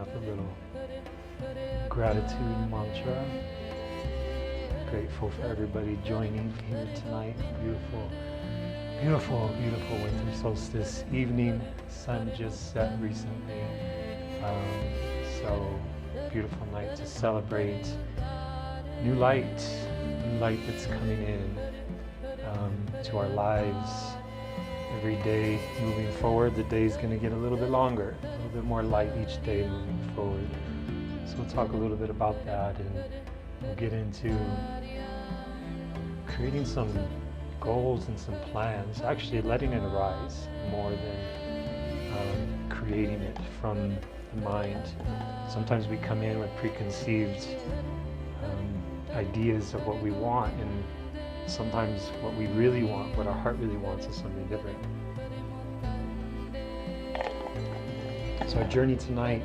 up a little gratitude mantra. Grateful for everybody joining here tonight. Beautiful, beautiful, beautiful winter solstice evening. Sun just set recently. So beautiful night to celebrate new light that's coming in to our lives. Every day moving forward, the day is going to get a little bit longer, a little bit more light each day moving forward. So we'll talk a little bit about that, and we'll get into creating some goals and some plans, actually letting it arise more than creating it from the mind. Sometimes we come in with preconceived ideas of what we want, and sometimes what we really want, what our heart really wants, is something different. So our journey tonight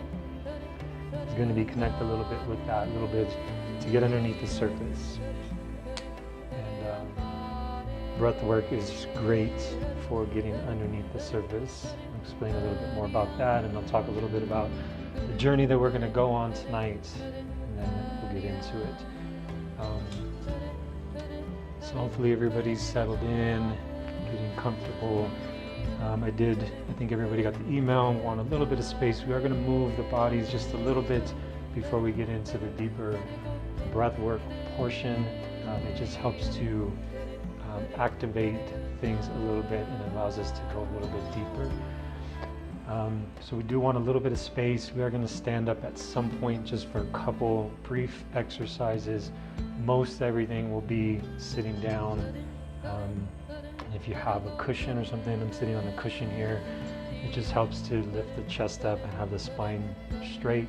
is going to be connect a little bit with that, a little bit to get underneath the surface. And breathwork is great for getting underneath the surface. I'll explain a little bit more about that, and I'll talk a little bit about the journey that we're going to go on tonight, and then we'll get into it. So hopefully everybody's settled in, getting comfortable. I think everybody got the email, want a little bit of space. We are going to move the bodies just a little bit before we get into the deeper breathwork portion. It just helps to activate things a little bit, and allows us to go a little bit deeper. So we do want a little bit of space. We are going to stand up at some point just for a couple brief exercises. Most everything will be sitting down. If you have a cushion or something, I'm sitting on a cushion here. It just helps to lift the chest up and have the spine straight.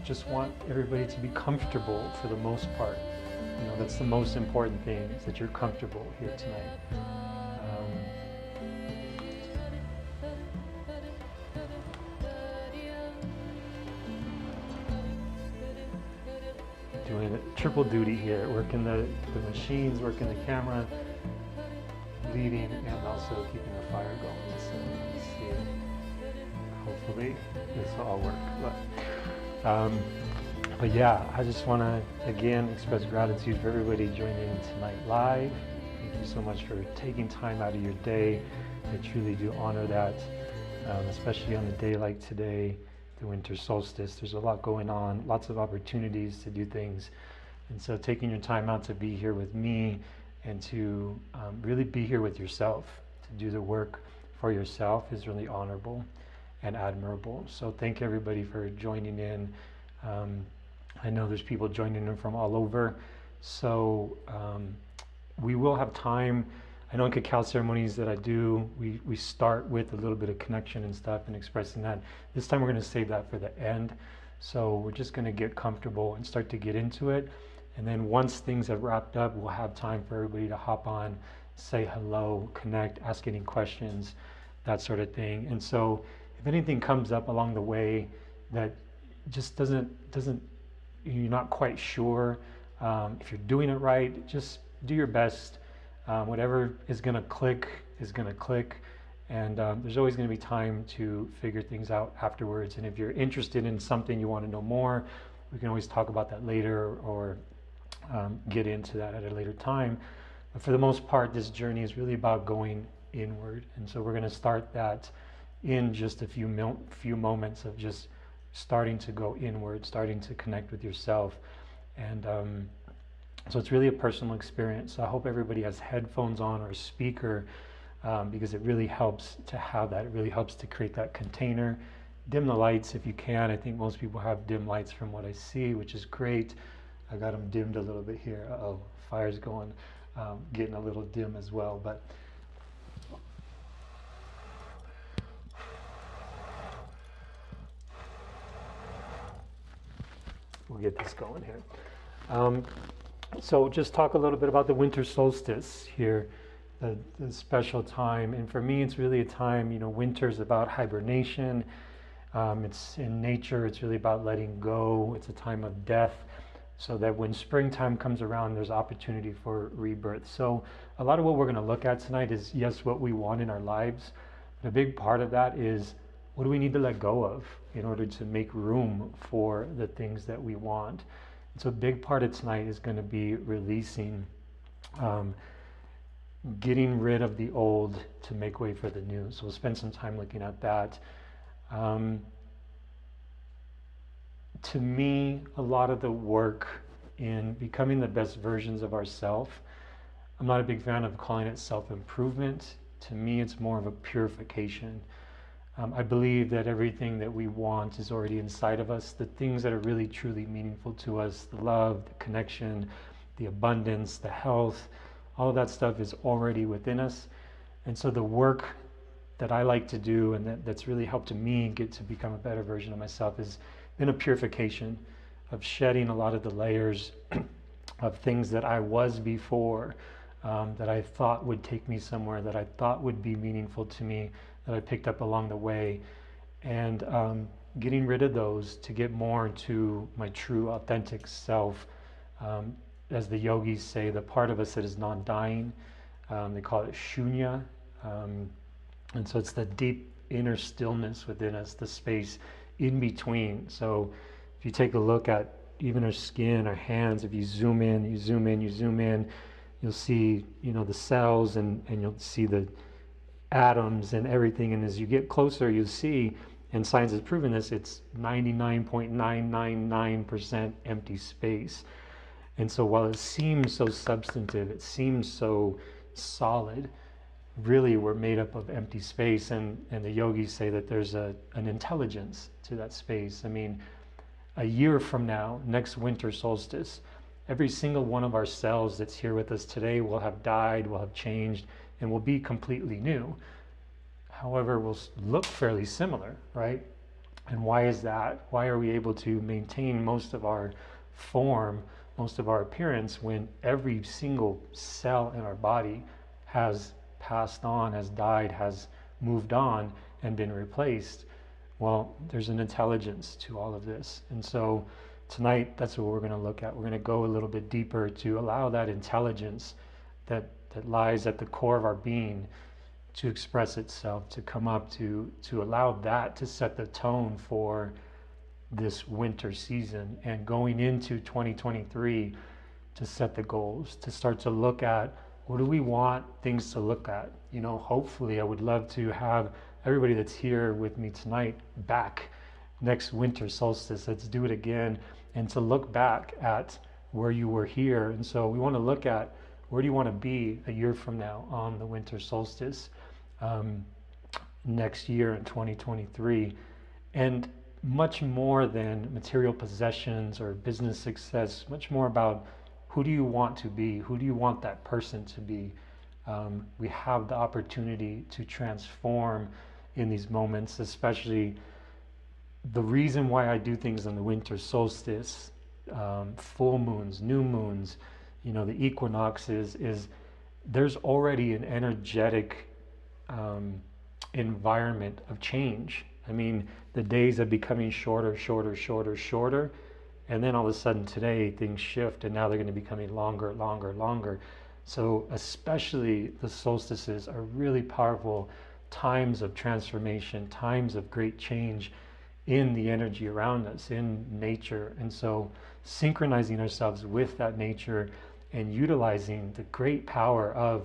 Just want everybody to be comfortable for the most part. You know, that's the most important thing, is that you're comfortable here tonight. Doing triple duty here, working the machines, working the camera, leading, and also keeping the fire going. So let's see. Hopefully this will all work. But yeah, I just want to again express gratitude for everybody joining in tonight live. Thank you so much for taking time out of your day. I truly do honor that, especially on a day like today, the winter solstice. There's a lot going on, lots of opportunities to do things. And so taking your time out to be here with me and to really be here with yourself, to do the work for yourself, is really honorable and admirable. So thank everybody for joining in. I know there's people joining in from all over. So we will have time. I know in cacao ceremonies that I do, we start with a little bit of connection and stuff and expressing that. This time we're going to save that for the end. So we're just going to get comfortable and start to get into it. And then once things have wrapped up, we'll have time for everybody to hop on, say hello, connect, ask any questions, that sort of thing. And so if anything comes up along the way that just doesn't you're not quite sure if you're doing it right, just do your best. Whatever is going to click is going to click, and there's always going to be time to figure things out afterwards. And if you're interested in something, you want to know more, we can always talk about that later, or get into that at a later time. But for the most part, this journey is really about going inward, and so we're going to start that in just a few moments of just starting to go inward, starting to connect with yourself. And so it's really a personal experience. So I hope everybody has headphones on or a speaker, because it really helps to have that. It really helps to create that container. Dim the lights if you can. I think most people have dim lights from what I see, which is great. I got them dimmed a little bit here. Uh-oh, fire's going, getting a little dim as well. But we'll get this going here. So just talk a little bit about the winter solstice here, the special time. And for me, it's really a time, winter's about hibernation. It's in nature, it's really about letting go. It's a time of death, so that when springtime comes around, there's opportunity for rebirth. So a lot of what we're going to look at tonight is, yes, what we want in our lives. But a big part of that is what do we need to let go of in order to make room for the things that we want? And so a big part of tonight is going to be releasing, getting rid of the old to make way for the new. So we'll spend some time looking at that. To me, a lot of the work in becoming the best versions of ourselves, I'm not a big fan of calling it self-improvement. To me, it's more of a purification. I believe that everything that we want is already inside of us. The things that are really truly meaningful to us, the love, the connection, the abundance, the health, all of that stuff is already within us. And so the work that I like to do and that's really helped me get to become a better version of myself has been a purification of shedding a lot of the layers of things that I was before, that I thought would take me somewhere, that I thought would be meaningful to me, that I picked up along the way, and getting rid of those to get more into my true authentic self. As the yogis say, the part of us that is non-dying, they call it shunya, and so it's the deep inner stillness within us, the space in between. So if you take a look at even our skin, our hands, if you zoom in, you zoom in, you zoom in, you'll see, the cells, and you'll see the atoms and everything. And as you get closer, you'll see, and science has proven this, it's 99.999% empty space. And so while it seems so substantive, it seems so solid, really we're made up of empty space. And the yogis say that there's an intelligence to that space. I mean, a year from now, next winter solstice, every single one of our cells that's here with us today will have died, will have changed, and will be completely new. However, we'll look fairly similar, right? And why is that? Why are we able to maintain most of our form, most of our appearance, when every single cell in our body has passed on, has died, has moved on and been replaced? Well, there's an intelligence to all of this. And so tonight, that's what we're going to look at. We're going to go a little bit deeper to allow that intelligence that lies at the core of our being to express itself, to come up, to allow that to set the tone for this winter season, and going into 2023 to set the goals, to start to look at what do we want things to look at. Hopefully I would love to have everybody that's here with me tonight back next winter solstice. Let's do it again, and to look back at where you were here. And so we want to look at, where do you want to be a year from now on the winter solstice, next year in 2023? And much more than material possessions or business success, much more about who do you want to be? Who do you want that person to be? We have the opportunity to transform in these moments, especially the reason why I do things on the winter solstice, full moons, new moons, the equinoxes, is there's already an energetic environment of change. I mean, the days are becoming shorter, shorter, shorter, shorter, and then all of a sudden today things shift, and now they're going to be becoming longer, longer, longer. So especially the solstices are really powerful times of transformation, times of great change in the energy around us, in nature. And so synchronizing ourselves with that nature and utilizing the great power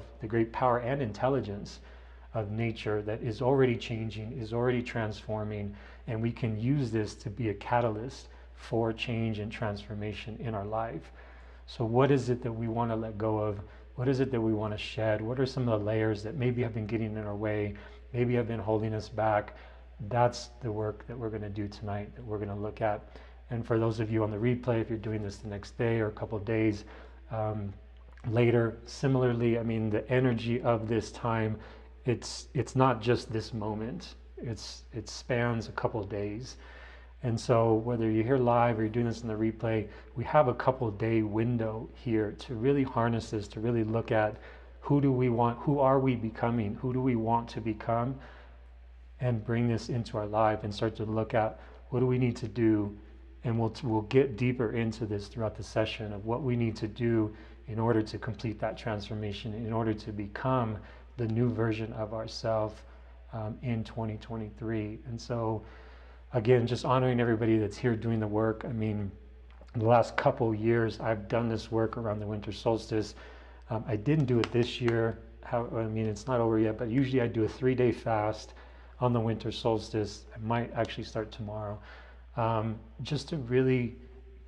and intelligence of nature that is already changing, is already transforming, and we can use this to be a catalyst for change and transformation in our life. So what is it that we want to let go of? What is it that we want to shed? What are some of the layers that maybe have been getting in our way, maybe have been holding us back? That's the work that we're going to do tonight, that we're going to look at. And for those of you on the replay, if you're doing this the next day or a couple of days later, similarly, I mean, the energy of this time, it's not just this moment. It spans a couple of days. And so whether you're here live or you're doing this in the replay, we have a couple of day window here to really harness this, to really look at who are we becoming, who do we want to become, and bring this into our life and start to look at what do we need to do. And we'll get deeper into this throughout the session of what we need to do in order to complete that transformation, in order to become the new version of ourselves in 2023. And so again, just honoring everybody that's here doing the work. I mean, in the last couple years, I've done this work around the winter solstice. I didn't do it this year. I mean, it's not over yet, but usually I do a 3-day fast on the winter solstice. I might actually start tomorrow, just to really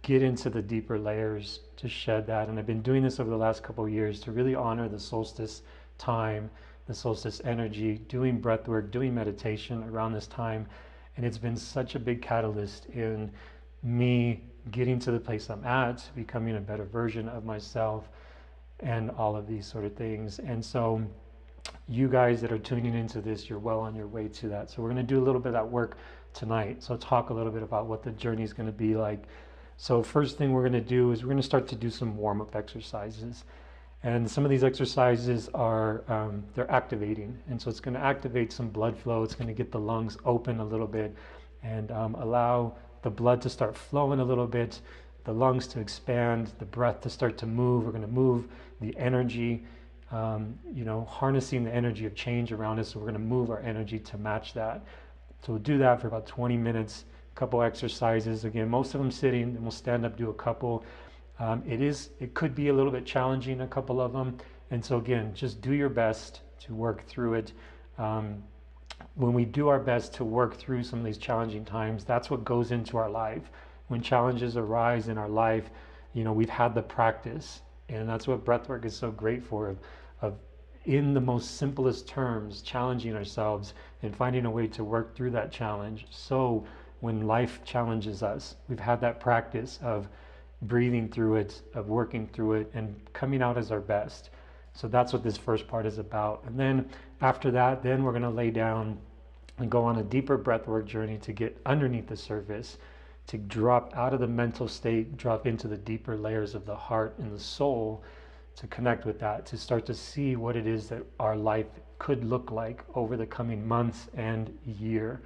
get into the deeper layers, to shed that. And I've been doing this over the last couple of years to really honor the solstice time, the solstice energy, doing breath work, doing meditation around this time. And it's been such a big catalyst in me getting to the place I'm at, becoming a better version of myself, and all of these sort of things. And so you guys that are tuning into this, you're well on your way to that. So we're going to do a little bit of that work tonight. So talk a little bit about what the journey is going to be like. So first thing we're going to do is we're going to start to do some warm-up exercises. And some of these exercises are, they're activating. And so it's going to activate some blood flow. It's going to get the lungs open a little bit and allow the blood to start flowing a little bit, the lungs to expand, the breath to start to move. We're going to move the energy, harnessing the energy of change around us. So we're going to move our energy to match that. So we'll do that for about 20 minutes, a couple exercises. Again, most of them sitting, and we'll stand up, do a couple. It could be a little bit challenging, a couple of them. And so again, just do your best to work through it. When we do our best to work through some of these challenging times, that's what goes into our life. When challenges arise in our life, we've had the practice, and that's what breathwork is so great for, of in the most simplest terms, challenging ourselves and finding a way to work through that challenge. So when life challenges us, we've had that practice of breathing through it, of working through it, and coming out as our best. So that's what this first part is about. And then after that, then we're going to lay down and go on a deeper breathwork journey to get underneath the surface, to drop out of the mental state, drop into the deeper layers of the heart and the soul, to connect with that, to start to see what it is that our life could look like over the coming months and year.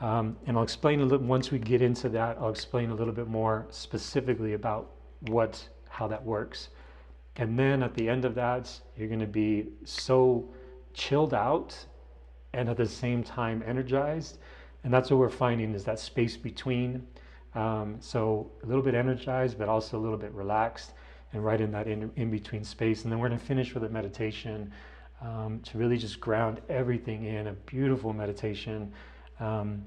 And I'll explain a little, once we get into that, I'll explain a little bit more specifically about how that works. And then at the end of that, you're going to be so chilled out and at the same time energized. And that's what we're finding, is that space between. So a little bit energized, but also a little bit relaxed, and right in that in between space. And then we're going to finish with a meditation to really just ground everything in a beautiful meditation. And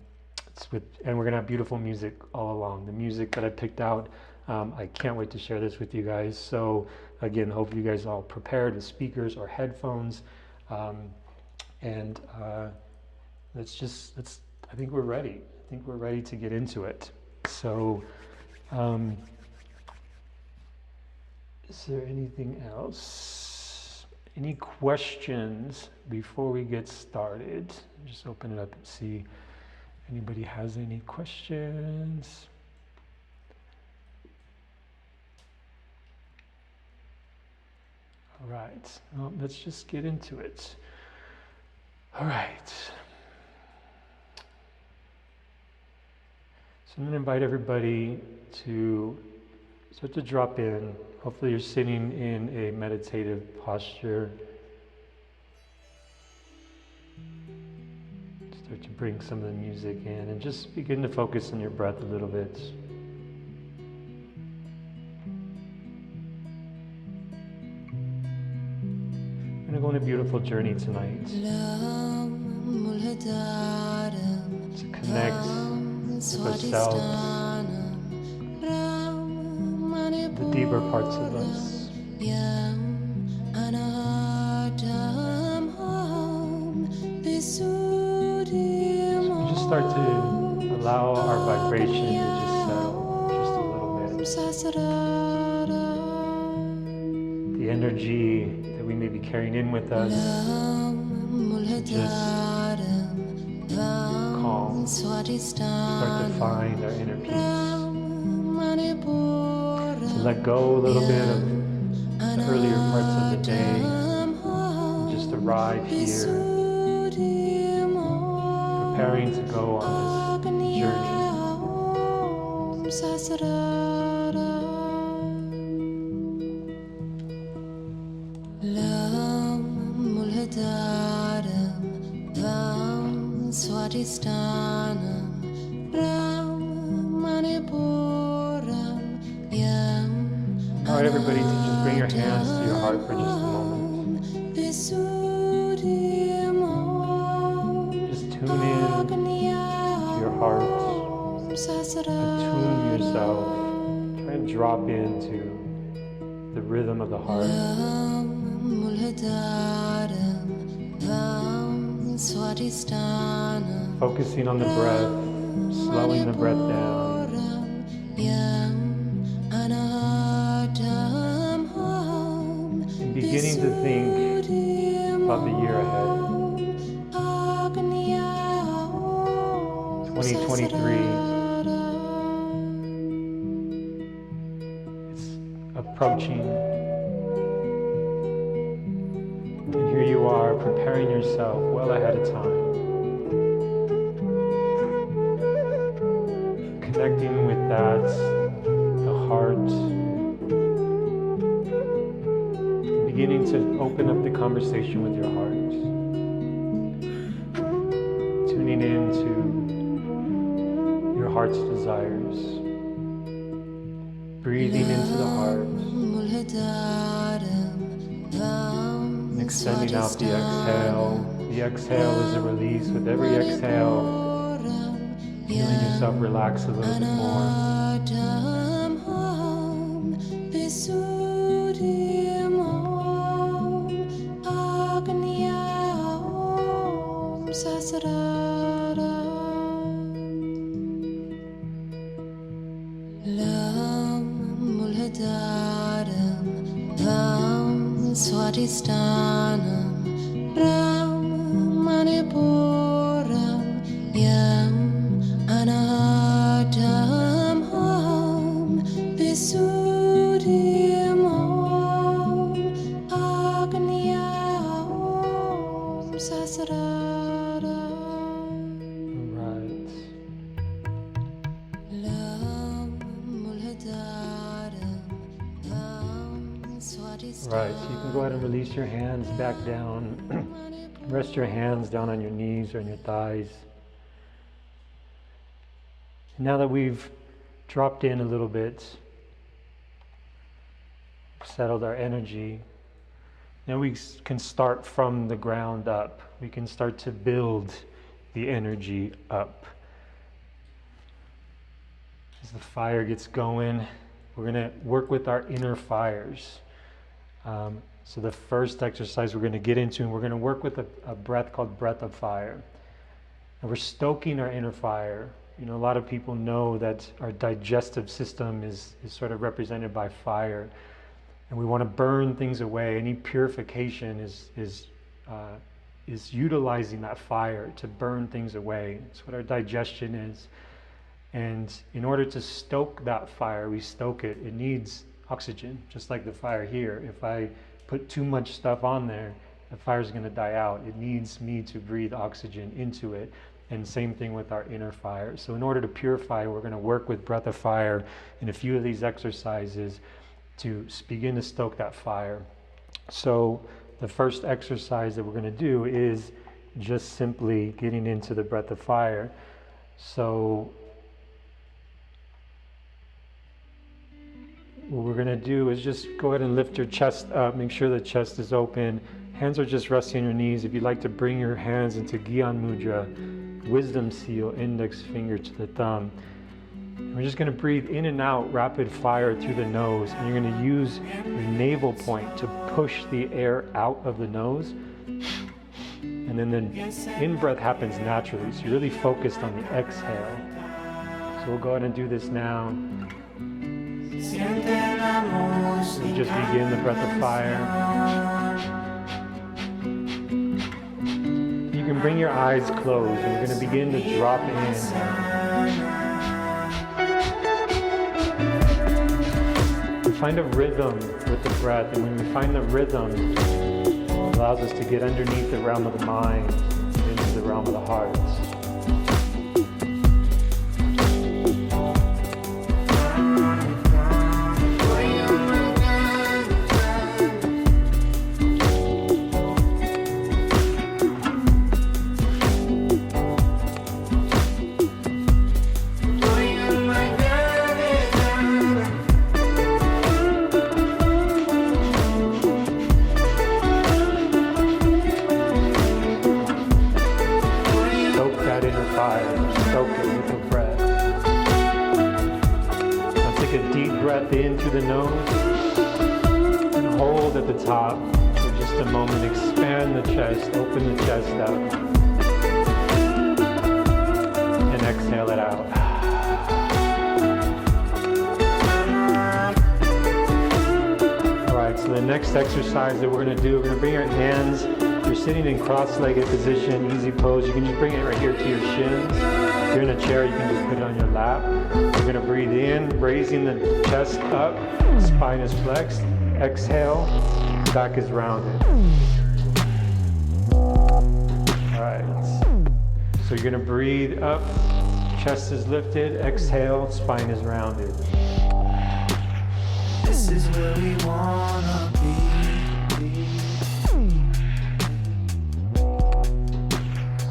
we're going to have beautiful music all along. The music that I picked out, I can't wait to share this with you guys. So again, hope you guys are all prepared with speakers or headphones. I think we're ready. I think we're ready to get into it. So, is there anything else? Any questions before we get started? Just open it up and see if anybody has any questions. All right, well, let's just get into it. All right. So I'm going to invite everybody to start to drop in. Hopefully you're sitting in a meditative posture. Start to bring some of the music in and just begin to focus on your breath a little bit. We're going to go on a beautiful journey tonight to connect with ourselves, the deeper parts of us. So we just start to allow our vibration to just settle just a little bit. The energy that we may be carrying in with us, just calm, start to find our inner peace. To let go a little bit of the earlier parts of the day, and just arrive here, preparing to go on this journey. Swadistanam Brahmanipuram Yam. All right, everybody, to just bring your hands to your heart for just a moment. Just tune in to your heart. Attune yourself. Try and drop into the rhythm of the heart. Focusing on the breath, slowing the breath down. And beginning to think about the year ahead. 2023. It's approaching. And here you are, preparing yourself well ahead of time. Connecting with that, the heart. Beginning to open up the conversation with your heart. Tuning into your heart's desires. Breathing into the heart. And extending out the exhale. The exhale is a release. With every exhale, feeling yourself relax a little bit more. Swadistanam Brahmanipuram Yam Anahadam Ham Visuddhim Om Agnyam Sasarara. Right. Right, so you can go ahead and release your hands back down. Rest your hands down on your knees or on your thighs. Now that we've dropped in a little bit, settled our energy, now we can start from the ground up. We can start to build the energy up. As the fire gets going, we're going to work with our inner fires. So the first exercise we're going to get into, and we're going to work with a breath called breath of fire. And we're stoking our inner fire. You know, a lot of people know that our digestive system is sort of represented by fire. And we want to burn things away. Any purification is utilizing that fire to burn things away. It's what our digestion is. And in order to stoke that fire, we stoke it. It needs oxygen, just like the fire here. If I put too much stuff on there, the fire's going to die out. It needs me to breathe oxygen into it. And same thing with our inner fire. So in order to purify, we're going to work with breath of fire in a few of these exercises to begin to stoke that fire. So the first exercise that we're going to do is just simply getting into the breath of fire. So what we're going to do is just go ahead and lift your chest up, make sure the chest is open. Hands are just resting on your knees. If you'd like to bring your hands into Gyan Mudra, wisdom seal, index finger to the thumb. And we're just going to breathe in and out rapid fire through the nose. And you're going to use your navel point to push the air out of the nose. And then the in-breath happens naturally. So you're really focused on the exhale. So we'll go ahead and do this now. We just begin the breath of fire. You can bring your eyes closed and we're going to begin to drop in. We find a rhythm with the breath, and when we find the rhythm, it allows us to get underneath the realm of the mind and into the realm of the heart. that inner fire. Stoke it with your breath. Now take a deep breath in through the nose and hold at the top for just a moment. Expand the chest, open the chest up, and exhale it out. So the next exercise that we're going to do, we're going to bring our hands, you're sitting in cross-legged position, easy pose, you can just bring it right here to your shins. If you're in a chair, you can just put it on your lap. We're going to breathe in, raising the chest up, spine is flexed, exhale, back is rounded. Alright, so you're going to breathe up, chest is lifted, exhale, spine is rounded. This is where we wanna be.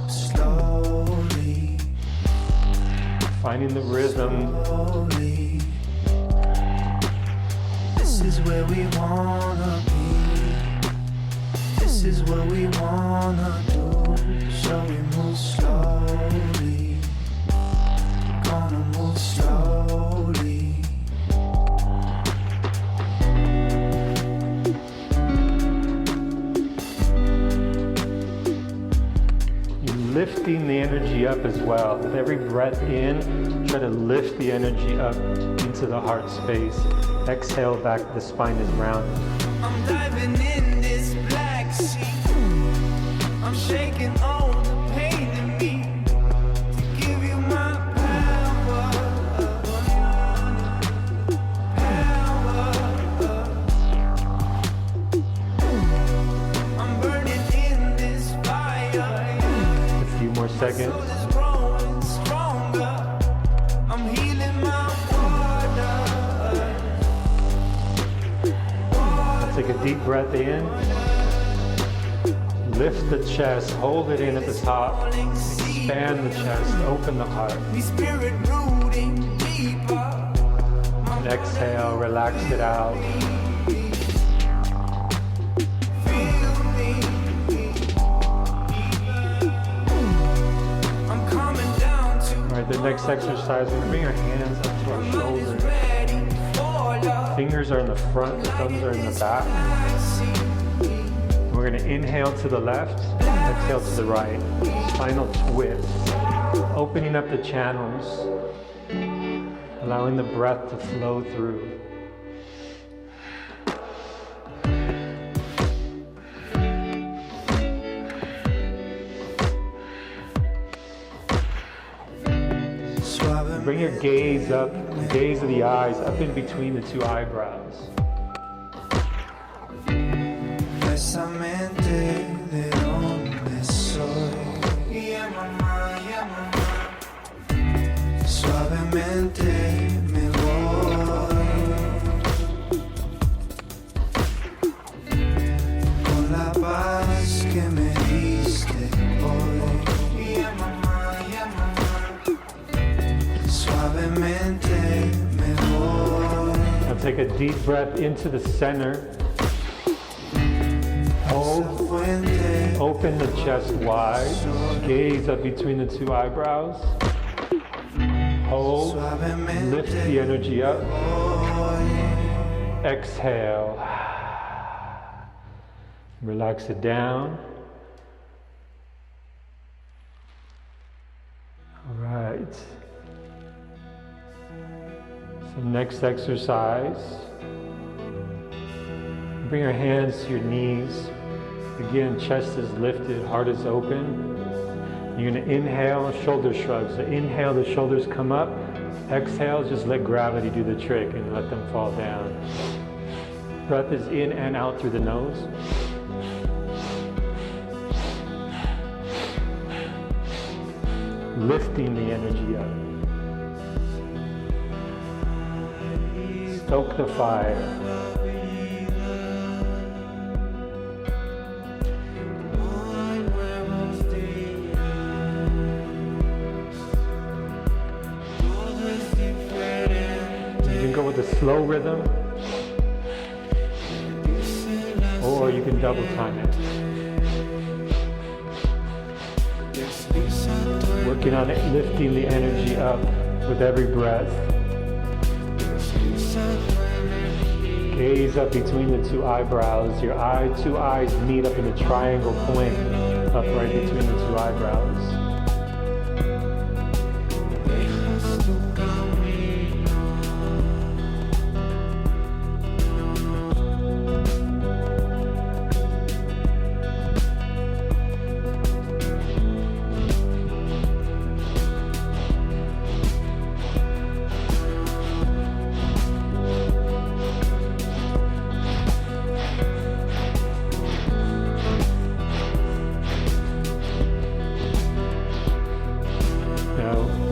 Slowly, finding the rhythm. Slowly. This is where we wanna be. This is what we wanna do. So we move slowly. Gonna move slowly. Lifting the energy up as well. With every breath in, try to lift the energy up into the heart space. Exhale back, the spine is rounded. I'm diving in this black sea. I'm shaking all the pain in me to give you my power. I'm burning in this fire. A few more seconds. Growing stronger. I'm healing my water. Take a deep breath in. Lift the chest, hold it in at the top. Expand the chest, open the heart. Me spirit rooting deeper. And exhale, relax it out. Alright, the next exercise, we're going to bring our hands up to our shoulders. Fingers are in the front, thumbs are in the back. We're going to inhale to the left, exhale to the right. Spinal twist. Opening up the channels, allowing the breath to flow through. Bring your gaze up, gaze of the eyes up in between the two eyebrows. Now take a deep breath into the center. Hold. Open the chest wide. Gaze up between the two eyebrows. Hold. Lift the energy up. Exhale. Relax it down. All right. So next exercise. Bring your hands to your knees. Again, chest is lifted, heart is open. You're going to inhale, shoulder shrugs. So inhale, the shoulders come up. Exhale, just let gravity do the trick and let them fall down. Breath is in and out through the nose. Lifting the energy up. Stoke the fire. You can go with a slow rhythm, or you can double time it. Work Working on it, lifting the energy up with every breath. Gaze up between the two eyebrows. Your two eyes meet up in a triangle point up right between the two eyebrows.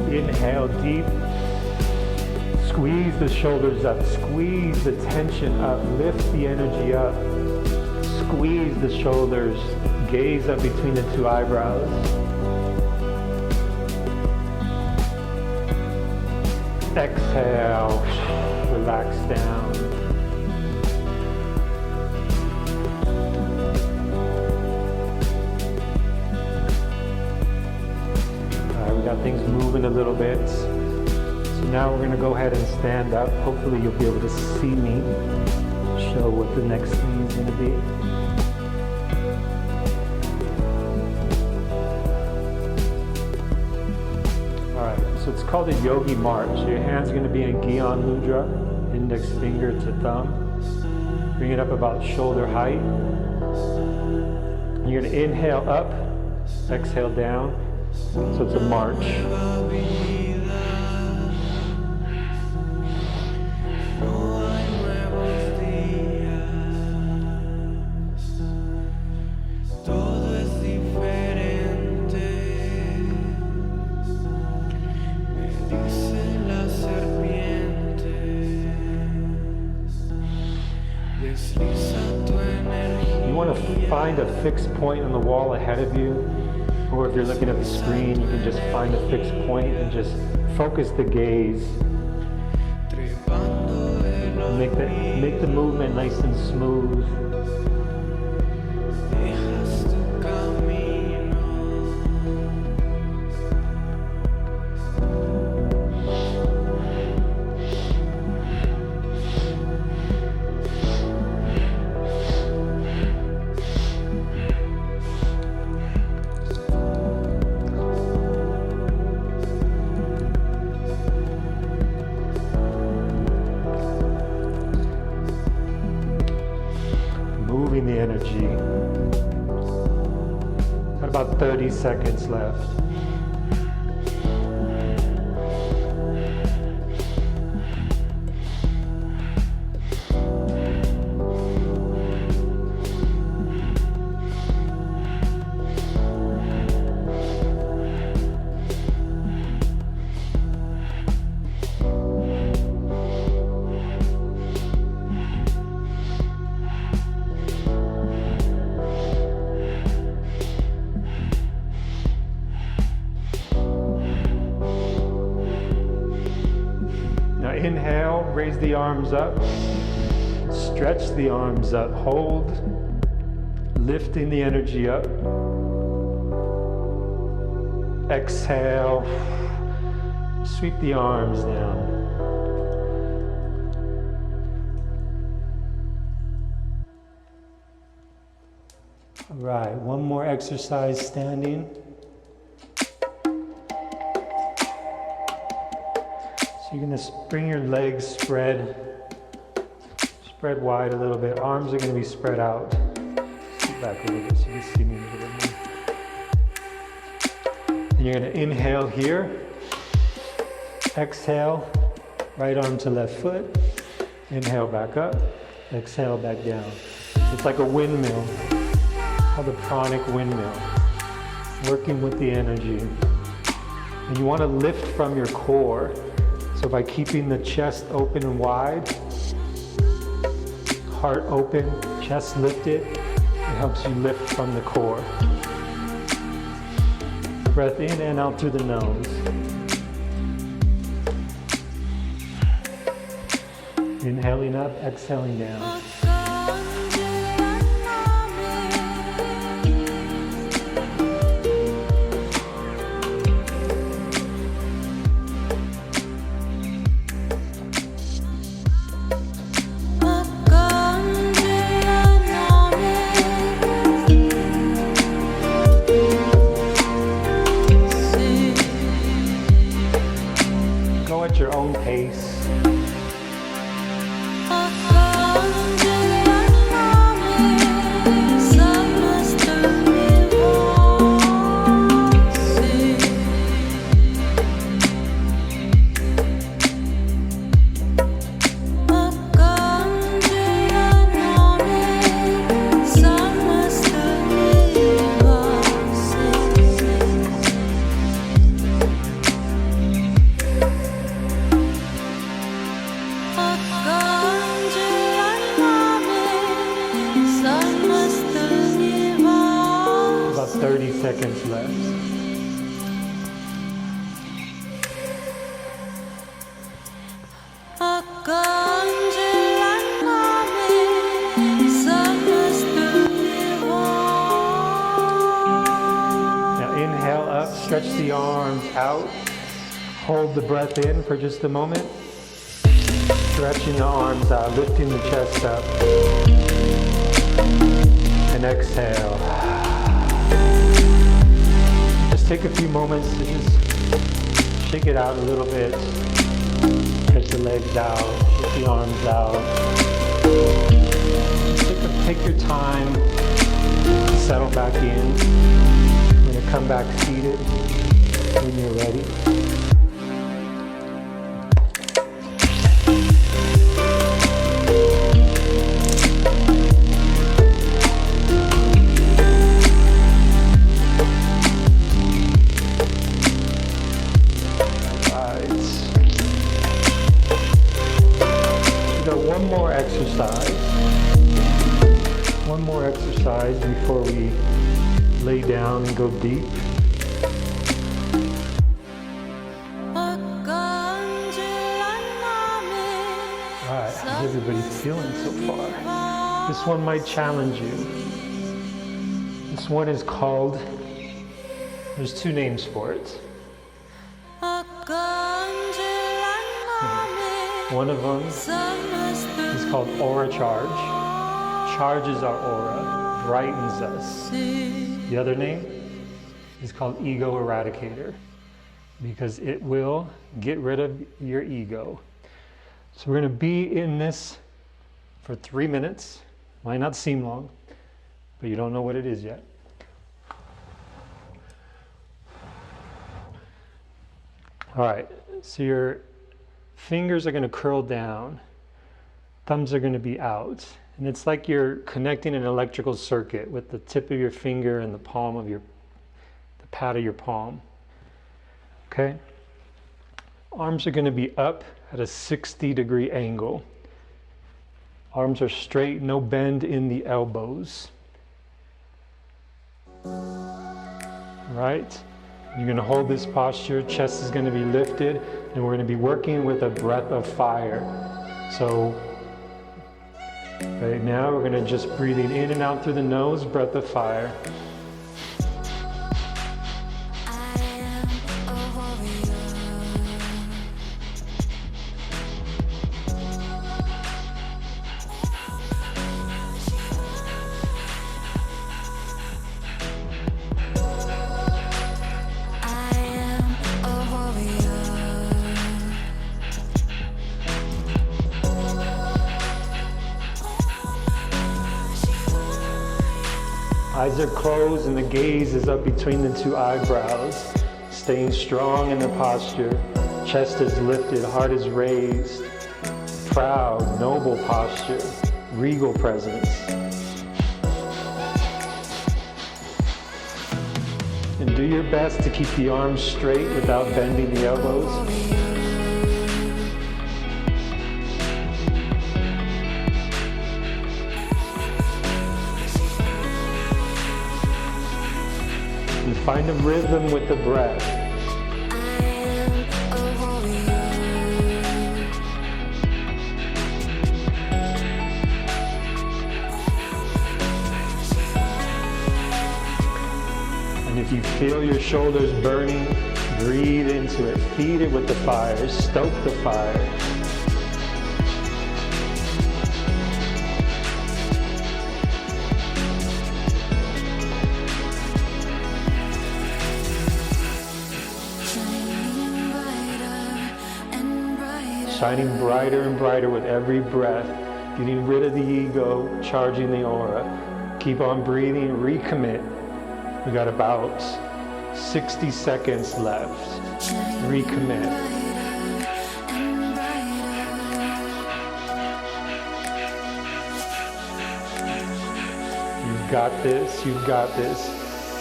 Inhale deep, squeeze the shoulders up, squeeze the tension up, lift the energy up, squeeze the shoulders, gaze up between the two eyebrows. Exhale, relax down. Got things moving a little bit. So now we're going to go ahead and stand up. Hopefully you'll be able to see me show what the next thing is going to be. Alright, so it's called a yogi march. Your hand's going to be in Gyan Mudra, index finger to thumb. Bring it up about shoulder height. You're going to inhale up, exhale down. So it's a march. You want to find a fixed point on the wall ahead of you. Or if you're looking at the screen, you can just find a fixed point and just focus the gaze. Make the movement nice and smooth. Moving the energy. Got about 30 seconds left. Inhale, raise the arms up, stretch the arms up, hold, lifting the energy up. Exhale, sweep the arms down. All right, one more exercise standing. You're going to bring your legs spread wide a little bit. Arms are going to be spread out. Back a little bit so you can see me a little bit more. And you're going to inhale here. Exhale, right arm to left foot. Inhale back up. Exhale back down. It's like a windmill, called a pranic windmill. Working with the energy. And you want to lift from your core. So by keeping the chest open and wide, heart open, chest lifted, it helps you lift from the core. Breath in and out through the nose. Inhaling up, exhaling down. at your own pace. About 30 seconds left. Now inhale up, stretch the arms out. Hold the breath in for just a moment. Stretching the arms out, lifting the chest up. And exhale. Just take a few moments to just shake it out a little bit. Stretch the legs out, shake the arms out. Take your time to settle back in. You're going to come back seated when you're ready. One more exercise before we lay down and go deep. Alright, how's everybody feeling so far? This one might challenge you. This one is called, there's two names for it. One of them is called aura charge. Charges our aura, brightens us. The other name is called ego eradicator because it will get rid of your ego. So we're going to be in this for 3 minutes. Might not seem long, but you don't know what it is yet. All right, so your fingers are going to curl down, thumbs are going to be out, and it's like you're connecting an electrical circuit with the tip of your finger and the palm of the pad of your palm. Okay? Arms are going to be up at a 60-degree angle. Arms are straight, no bend in the elbows. Right? You're going to hold this posture, chest is going to be lifted, and we're going to be working with a breath of fire. So, right now we're going to just breathing in and out through the nose, breath of fire. Eyes are closed and the gaze is up between the two eyebrows. Staying strong in the posture. Chest is lifted, heart is raised. Proud, noble posture. Regal presence. And do your best to keep the arms straight without bending the elbows. Find a rhythm with the breath. And if you feel your shoulders burning, breathe into it. Feed it with the fire. Stoke the fire. And shining brighter and brighter with every breath, getting rid of the ego, charging the aura. Keep on breathing, recommit. We got about 60 seconds left. Recommit. You've got this, you've got this.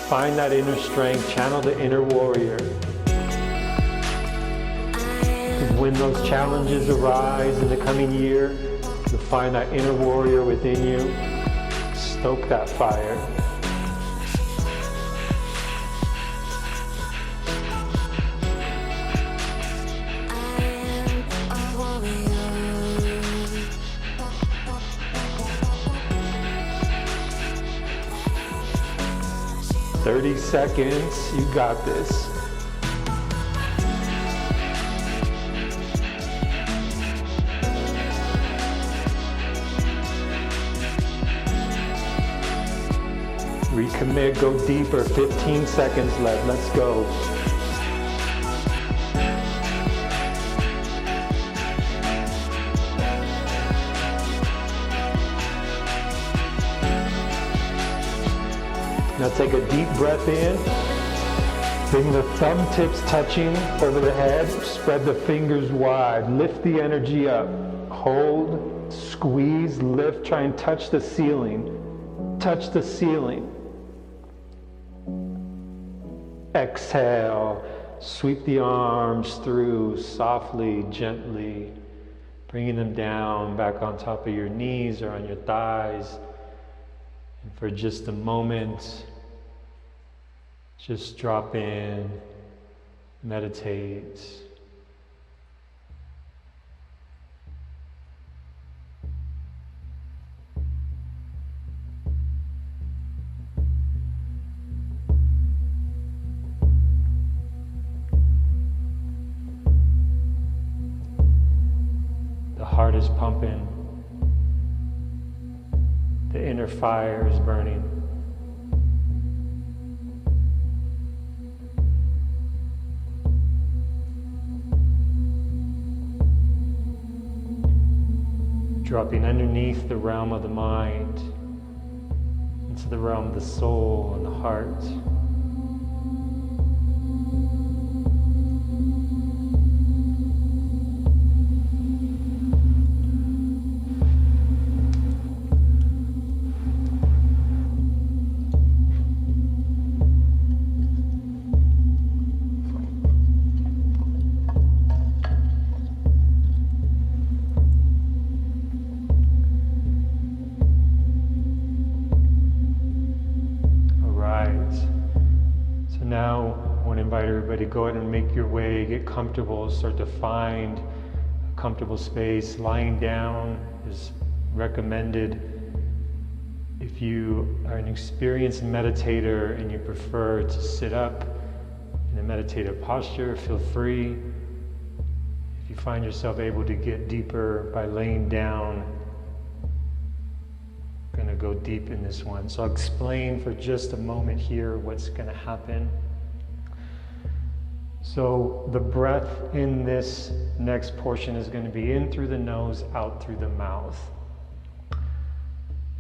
Find that inner strength, channel the inner warrior. When those challenges arise in the coming year, you'll find that inner warrior within you. Stoke that fire. "30 seconds, you got this." Recommit, go deeper. 15 seconds left. Let's go. Now take a deep breath in. Bring the thumb tips touching over the head. Spread the fingers wide. Lift the energy up. Hold, squeeze, lift. Try and touch the ceiling. Touch the ceiling. Exhale, sweep the arms through softly, gently, bringing them down back on top of your knees or on your thighs. And for just a moment, just drop in, meditate. The heart is pumping. The inner fire is burning. Dropping underneath the realm of the mind into the realm of the soul and the heart. Now, I want to invite everybody to go ahead and make your way, get comfortable, start to find a comfortable space. Lying down is recommended. If you are an experienced meditator and you prefer to sit up in a meditative posture, feel free. If you find yourself able to get deeper by laying down, I'm going to go deep in this one. So I'll explain for just a moment here what's going to happen. So the breath in this next portion is going to be in through the nose, out through the mouth.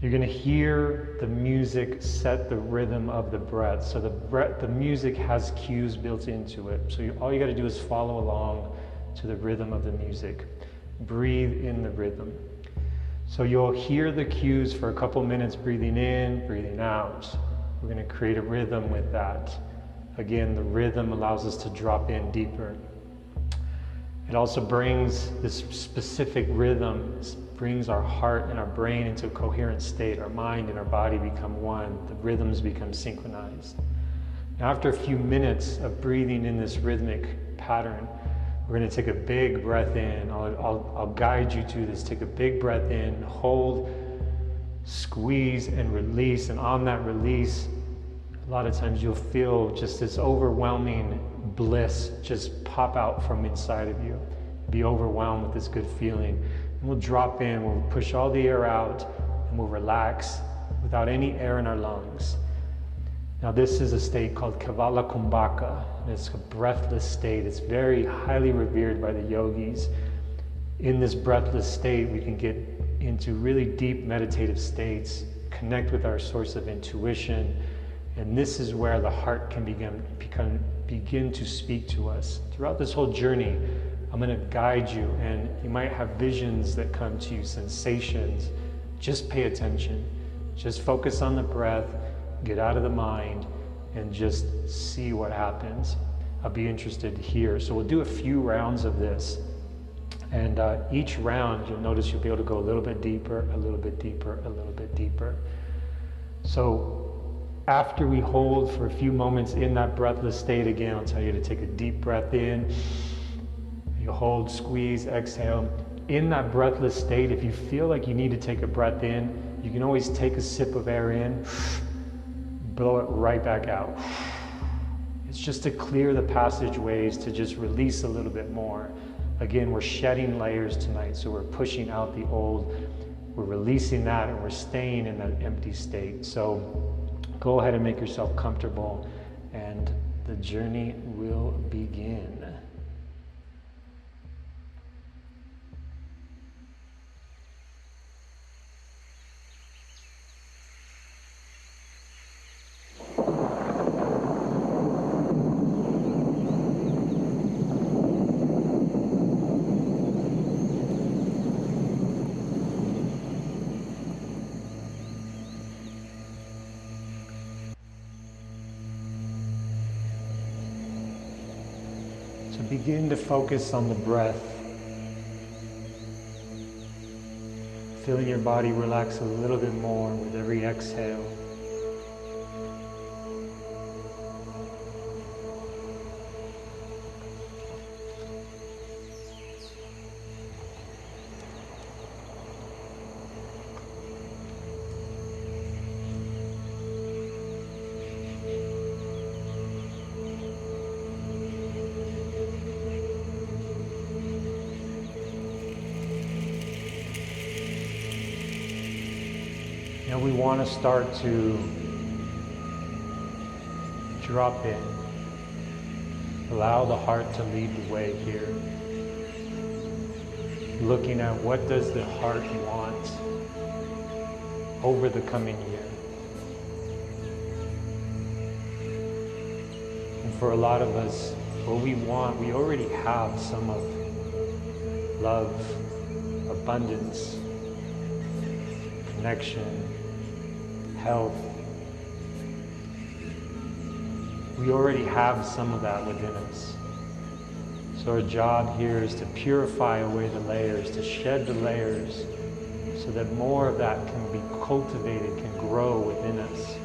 You're going to hear the music set the rhythm of the breath. So the music has cues built into it. So all you got to do is follow along to the rhythm of the music. Breathe in the rhythm. So you'll hear the cues for a couple minutes, breathing in, breathing out. We're going to create a rhythm with that. Again, the rhythm allows us to drop in deeper. It also brings this specific rhythm, brings our heart and our brain into a coherent state. Our mind and our body become one. The rhythms become synchronized. Now, after a few minutes of breathing in this rhythmic pattern, we're going to take a big breath in. I'll guide you to this. Take a big breath in, hold, squeeze, and release. And on that release, a lot of times you'll feel just this overwhelming bliss just pop out from inside of you. Be overwhelmed with this good feeling. And we'll drop in, we'll push all the air out, and we'll relax without any air in our lungs. Now this is a state called Kevala Kumbhaka. It's a breathless state. It's very highly revered by the yogis. In this breathless state, we can get into really deep meditative states, connect with our source of intuition, and this is where the heart can begin to speak to us. Throughout this whole journey, I'm going to guide you, and you might have visions that come to you, sensations. Just pay attention. Just focus on the breath, get out of the mind, and just see what happens. I'll be interested here. So we'll do a few rounds of this. And each round, you'll notice you'll be able to go a little bit deeper, a little bit deeper, a little bit deeper. So after we hold for a few moments in that breathless state again, I'll tell you to take a deep breath in. You hold, squeeze, exhale. In that breathless state, if you feel like you need to take a breath in, you can always take a sip of air in, blow it right back out. It's just to clear the passageways, to just release a little bit more. Again, we're shedding layers tonight, so we're pushing out the old, we're releasing that, and we're staying in that empty state. So go ahead and make yourself comfortable, and the journey will begin. So begin to focus on the breath. Feeling your body relax a little bit more with every exhale. Now we want to start to drop in. Allow the heart to lead the way here. Looking at what does the heart want over the coming year. And for a lot of us, what we want, we already have some of love, abundance, connection, health. We already have some of that within us. So our job here is to purify away the layers, to shed the layers, so that more of that can be cultivated, can grow within us.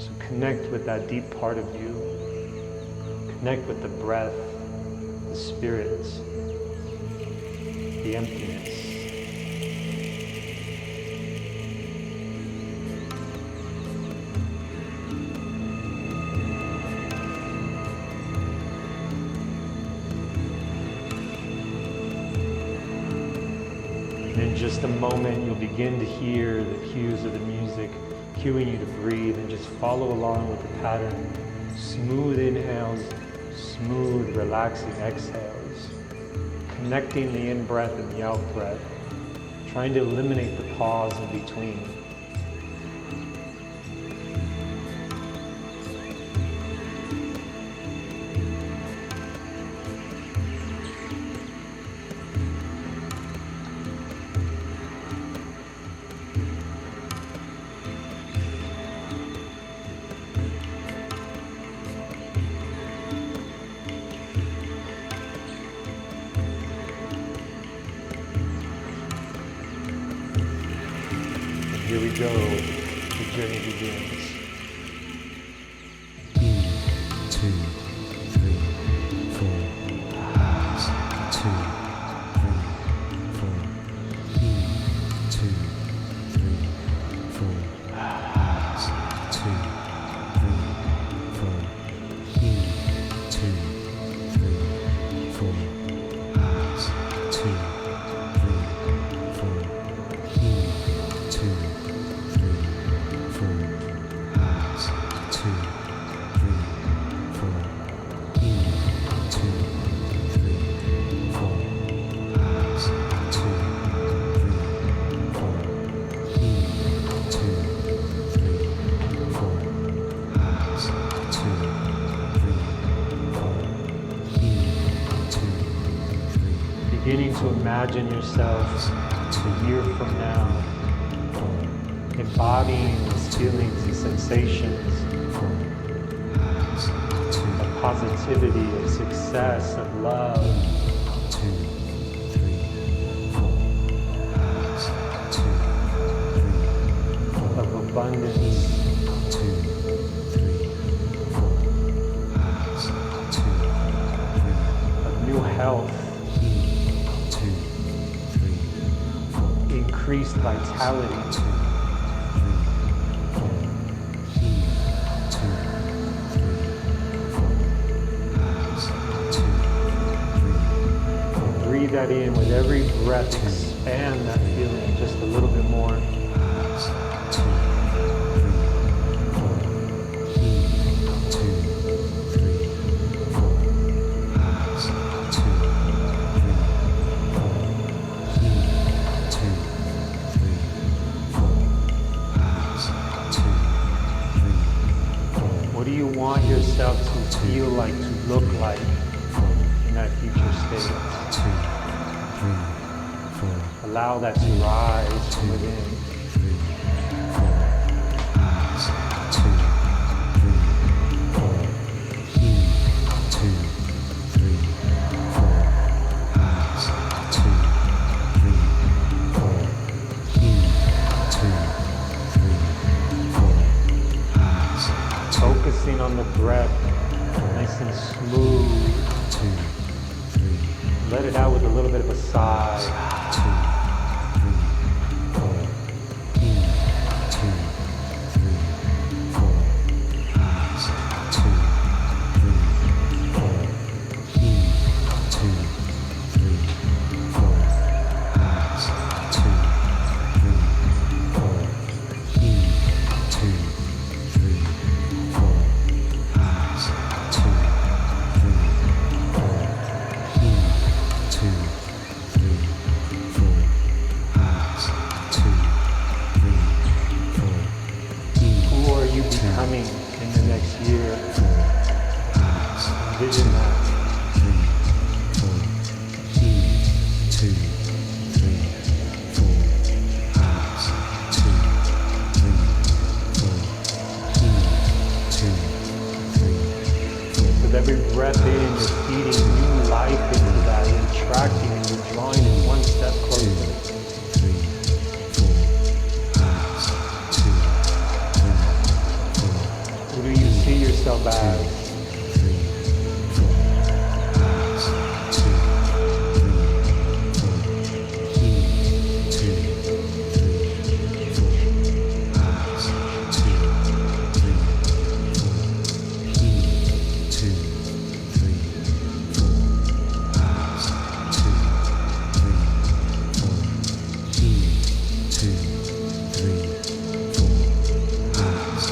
So connect with that deep part of you. Connect with the breath, the spirit, the emptiness. In just a moment, you'll begin to hear the cues of the music, cueing you to breathe, and just follow along with the pattern. Smooth inhales, smooth, relaxing exhales. Connecting the in-breath and the out-breath. Trying to eliminate the pause in between. Here we go, the journey begins. 2, 3, 4, hands, 2, 3, 4, 2, 3, 4, hands, 2, 3, 4, 2, 3, 4, hands, 2, 3, 4, 2, 3, 4, hands, 2, 3, 4, beginning to imagine yourself a year from now, embodying these feelings and sensations of positivity, of success, of love, 2, 3, 4. Hands. 2, 3, 4. of abundance, 2, 3, 4. Hands. 2, 3. of new health, 2, 3, 4. increased vitality, 2, 3, 4. 2, 3, 4. Hands. 2, 3, 4. breathe that in with every breath, expand that feeling just a little bit more. Hands. 2, 3, 4. 2, 3, 4. Hands. 2, 3, 4. 2, 3, 4. Hands. 2, 3, 4. What do you want yourself to feel like, to look like in that future state? 2, 3, 4. Allow that to rise from within. 3, 4. Hands. 2, 3, 4. 2, 3, 4. Hands. 2, 3, 4. 2, 3, 4. Hands. Focusing on the breath, nice and smooth. 2, 3, Let it out with a little bit of a sigh. 2, 3, 4. 2, 3, 4. Hands. 2, 3, 4. 2, 3, 4. Hands. 2, 3, 4. 2, 3, 4. Hands. 2, 3, 4. 2, 3, 4. Hands. 2, 3, 4. Who are you becoming in the next year? 4. Hands. Envision that. 3, 4. 2, 3, 4. Hands. 2, 3, 4. 2, 3, 4. With every breath in, you're feeding new life into that. You're attracting and you're drawing it one step 2, closer. 3, 4. Hands. 2, 3, 4. Who do you see yourself as? 3, 4. Hands. 2, 3, 4. 2, 3, 4. Hands. 2, 3, 4. 2, 3, 4. Hands. 2, 3, 4. 2, 3, 4. Hands. 2, 3,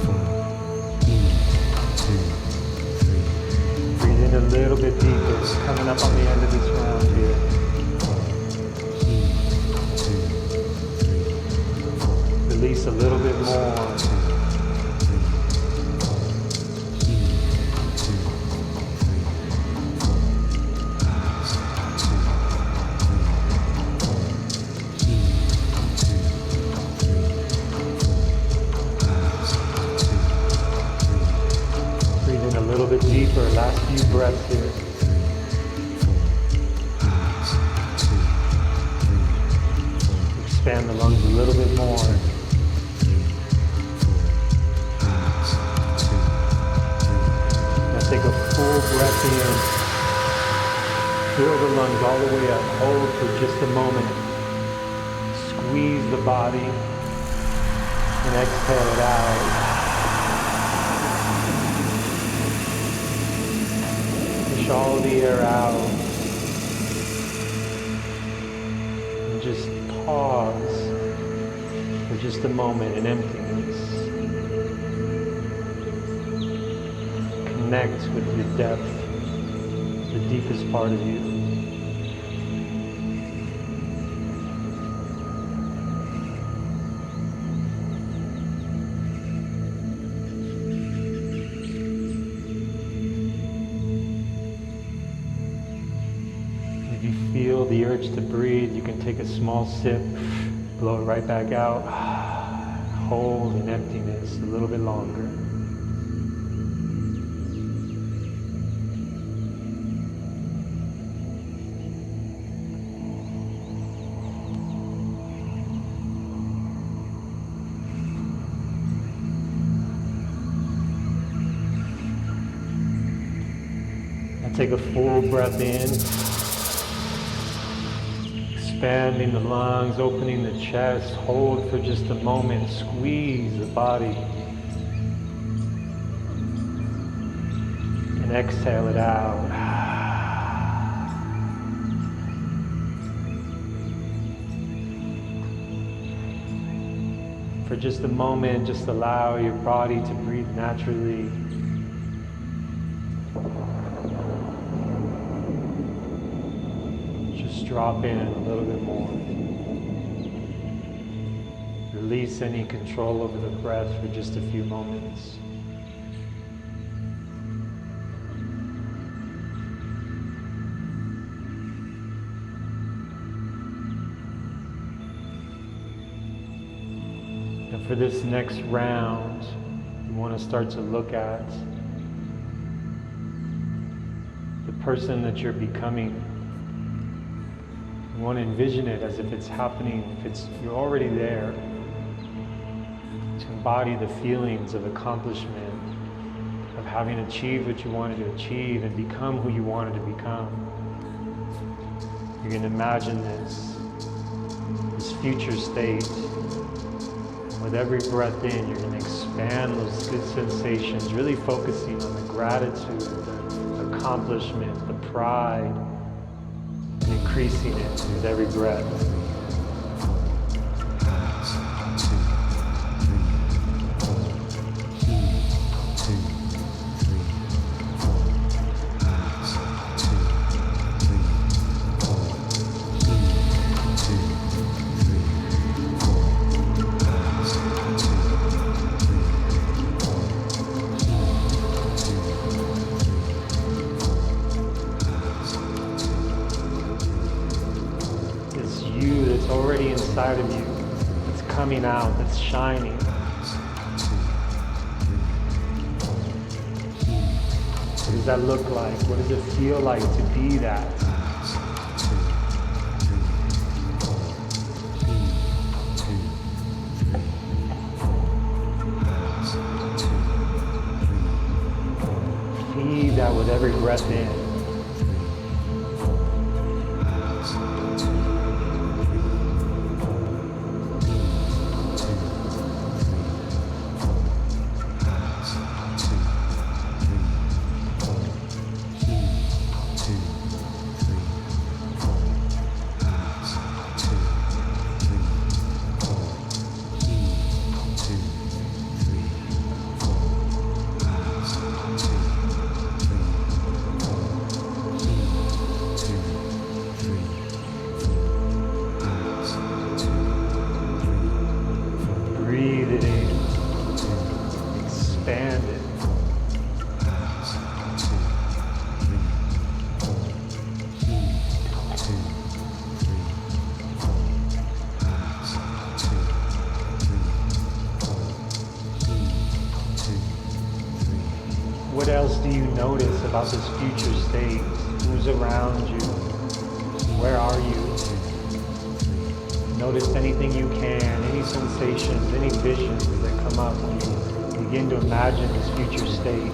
4. 2, 3, Breathe in a little bit deeper. It's coming up on the end of this round here. 2, 3, 4. Release a little bit more. 2, 3, 4. 2, 3, 4. Hands. 2, 3, 4. 2, 3, 4. Hands. 2, 3, 4. Breathe in a little bit deeper. Last few breaths here. 3, 4. Hands. 2, 3, 4. Expand the lungs a little bit more. 3, 4. Hands. 2, 3. Now take a full breath in. Fill the lungs all the way up. Hold for just a moment. Squeeze the body. And exhale it out. Push all the air out. And just pause for just a moment in emptiness. Connect with your depth, the deepest part of you. the urge to breathe, you can take a small sip, blow it right back out. Hold in emptiness a little bit longer. And take a full breath in. Expanding the lungs, opening the chest, hold for just a moment, squeeze the body. And exhale it out. For just a moment, just allow your body to breathe naturally. Drop in a little bit more. Release any control over the breath for just a few moments. And for this next round, you want to start to look at the person that you're becoming. You want to envision it as if it's happening, you're already there. To embody the feelings of accomplishment, of having achieved what you wanted to achieve and become who you wanted to become. You're going to imagine this future state. With every breath in, you're going to expand those good sensations, really focusing on the gratitude, the accomplishment, the pride, increasing it with every breath. Already inside of you, it's coming out, it's shining. What does that look like? What does it feel like to be that? Feed that with every breath in. Breathe it in. Expand it. What else do you notice about this future state? Who's around you? Where are you? Notice anything you can, any sensations, any visions that come up when you begin to imagine this future state.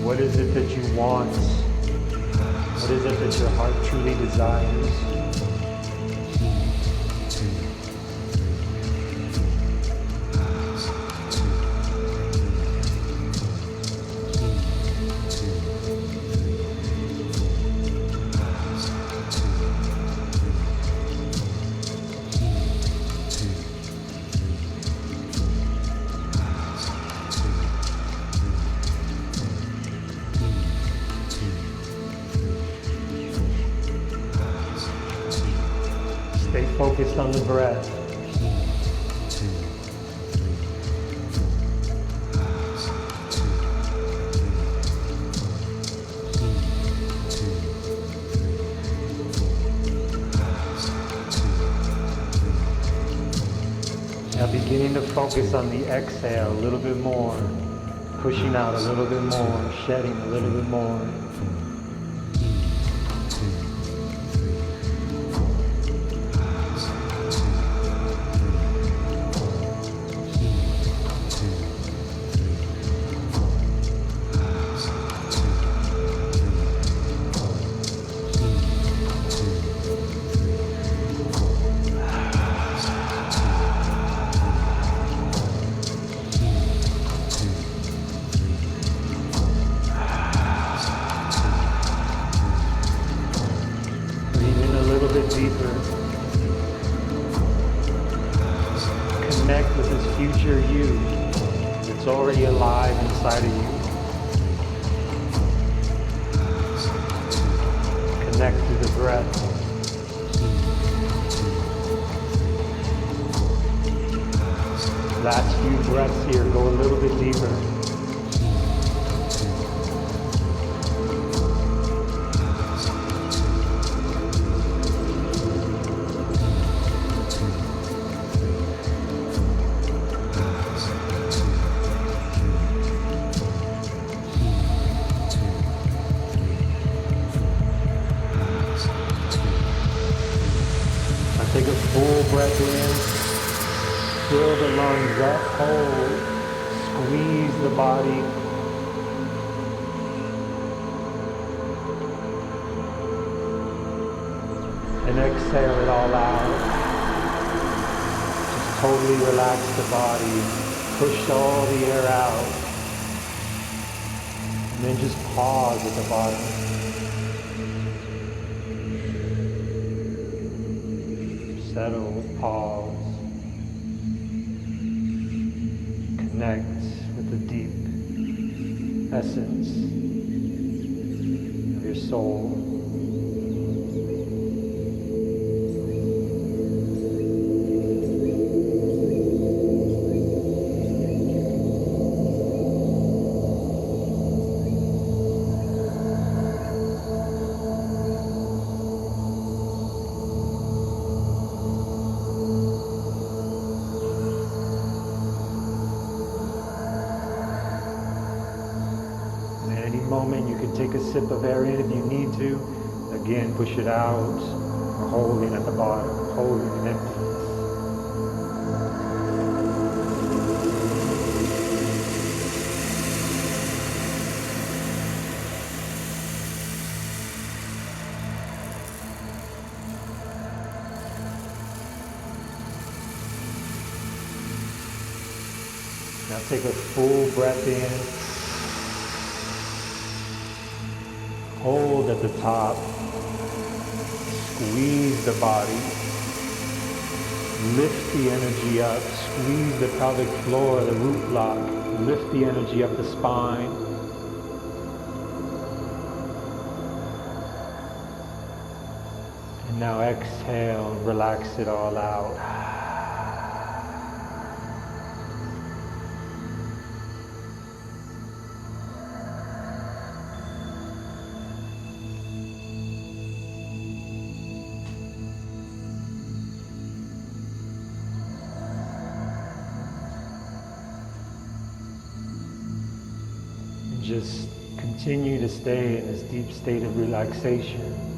What is it that you want? What is it that your heart truly desires? focused on the breath. 2, 3, 4. Hands, 2, 3, 4. In, 2, 3, 4. Hands, 2, 3, 4. Now beginning to focus on the exhale a little bit more. Pushing out a little bit more, shedding a little bit more. 4. In, 2, 3, 4. Hands, 2, 3, 4. In, 2, 3, 4. Hands, 2, 3, 4. In, 2, 3, 4. Hands, 2, 3, 4. In, 2, 3, 4. Breathe in a little bit deeper. Connect with this future you that's already alive inside of you. Connect through the breath. Last few breaths here, go a little bit deeper. Now take a full breath in. Fill the lungs up, hold, squeeze the body. And exhale it all out. Just totally relax the body. Push all the air out. And then just pause at the bottom. Settle, pause. Connect with the deep essence of your soul. Moment you can take a sip of air in if you need to. Again, push it out. Or holding at the bottom, holding an emptiness. Now take a full breath in. Hold at the top, squeeze the body, lift the energy up, squeeze the pelvic floor, the root block, lift the energy up the spine. And now exhale, relax it all out. Just continue to stay in this deep state of relaxation.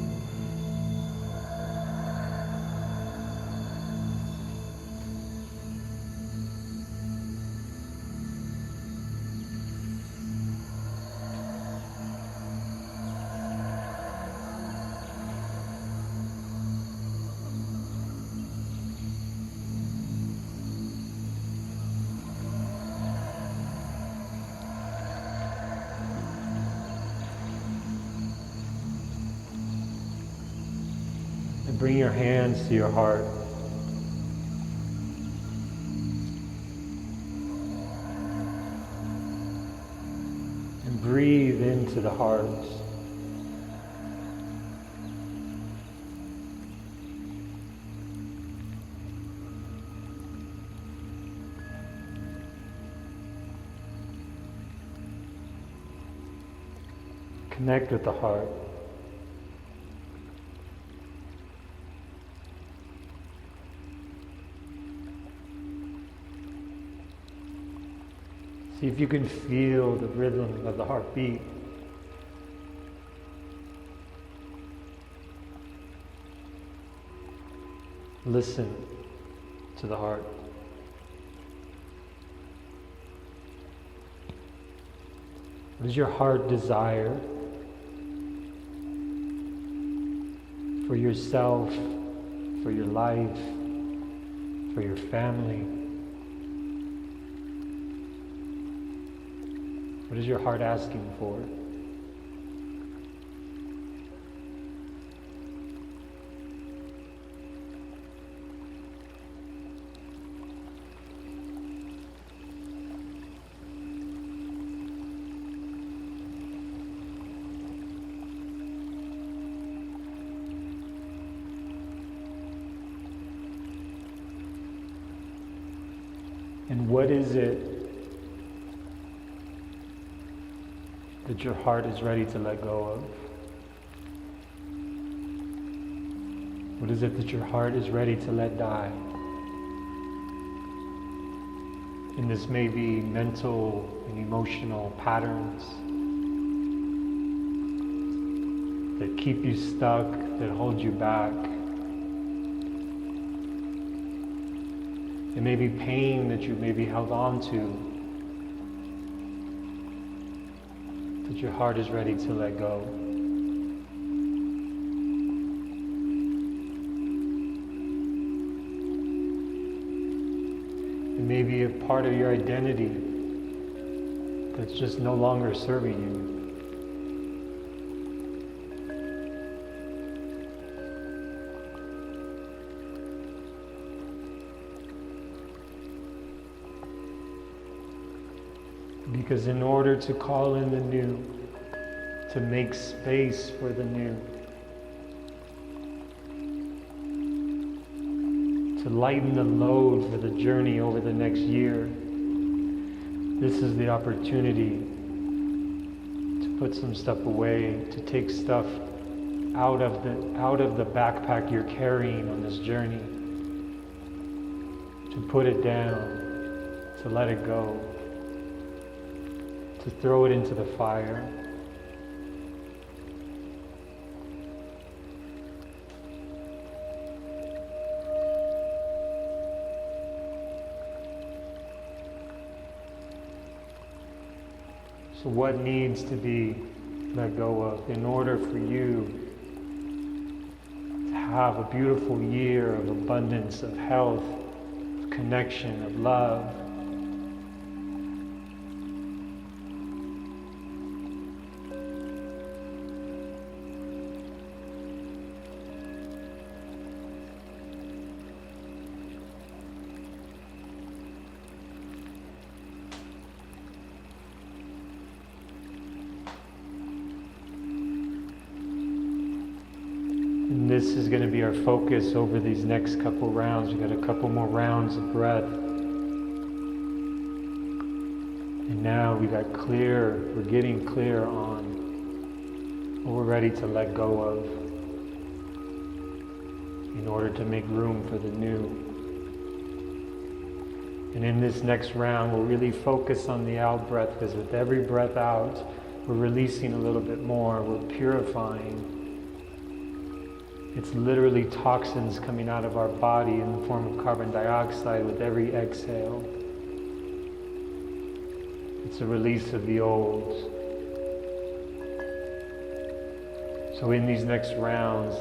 And bring your hands to your heart. And breathe into the heart. Connect with the heart. See if you can feel the rhythm of the heartbeat. Listen to the heart. What does your heart desire for yourself, for your life, for your family? What is your heart asking for? And what is it that your heart is ready to let go of? What is it that your heart is ready to let die? And this may be mental and emotional patterns that keep you stuck, that hold you back. It may be pain that you may be held on to, that your heart is ready to let go. It may be a part of your identity that's just no longer serving you. Because in order to call in the new, to make space for the new, to lighten the load for the journey over the next year, this is the opportunity to put some stuff away, to take stuff out of the backpack you're carrying on this journey, to put it down, to let it go, to throw it into the fire. So what needs to be let go of in order for you to have a beautiful year of abundance, of health, of connection, of love? And this is going to be our focus over these next couple rounds. We've got a couple more rounds of breath. And now we got clear, we're getting clear on what we're ready to let go of in order to make room for the new. And in this next round, we'll really focus on the out breath, because with every breath out, we're releasing a little bit more, we're purifying. It's literally toxins coming out of our body in the form of carbon dioxide with every exhale. It's a release of the old. So in these next rounds,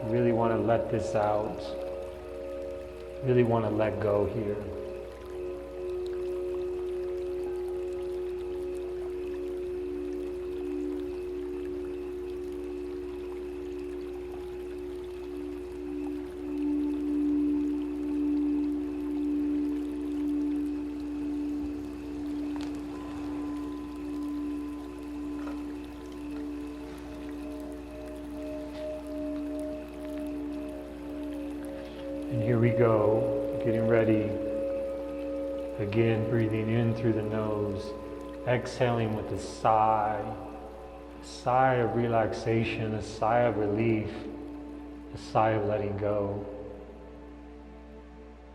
we really want to let this out. Really want to let go here. And here we go, getting ready. Again, breathing in through the nose Exhaling with a sigh of relaxation, a sigh of relief, a sigh of letting go.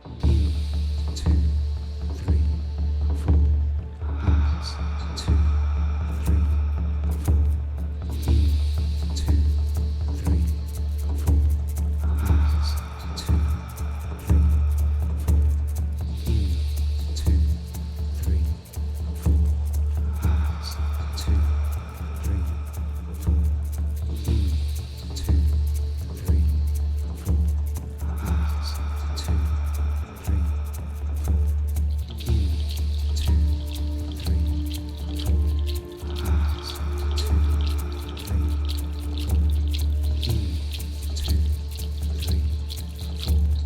1, 2, 3, 4. Hands. 2, 3, 4. 1, 2, 3, 4. Hands. 2, 3, 4. 1, 2, 3, 4. Hands. 2, 3, 4. 1, 2, 3, 4. Hands. 2, 3, 4. 1, 2, 3, 4. Hands. 2, 3, 4. 1, 2, 3, 4. Hands.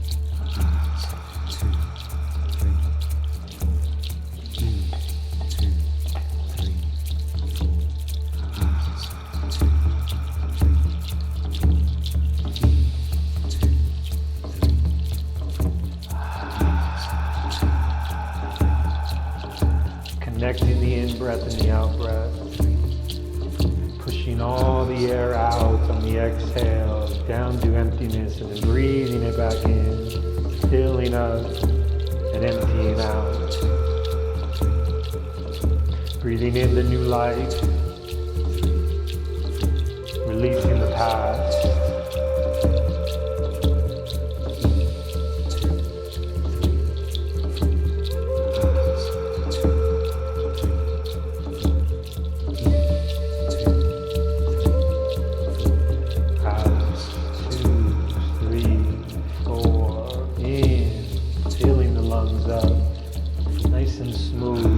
2, 3, 4. 1, 2, 3, 4. Hands. 2, 3, 4. 1, 2, 3, 4. Connecting the in-breath and the out-breath. Pushing all the air out on the exhale, down to emptiness, and then breathing it back in, filling up and emptying out. Breathing in the new life, releasing the past.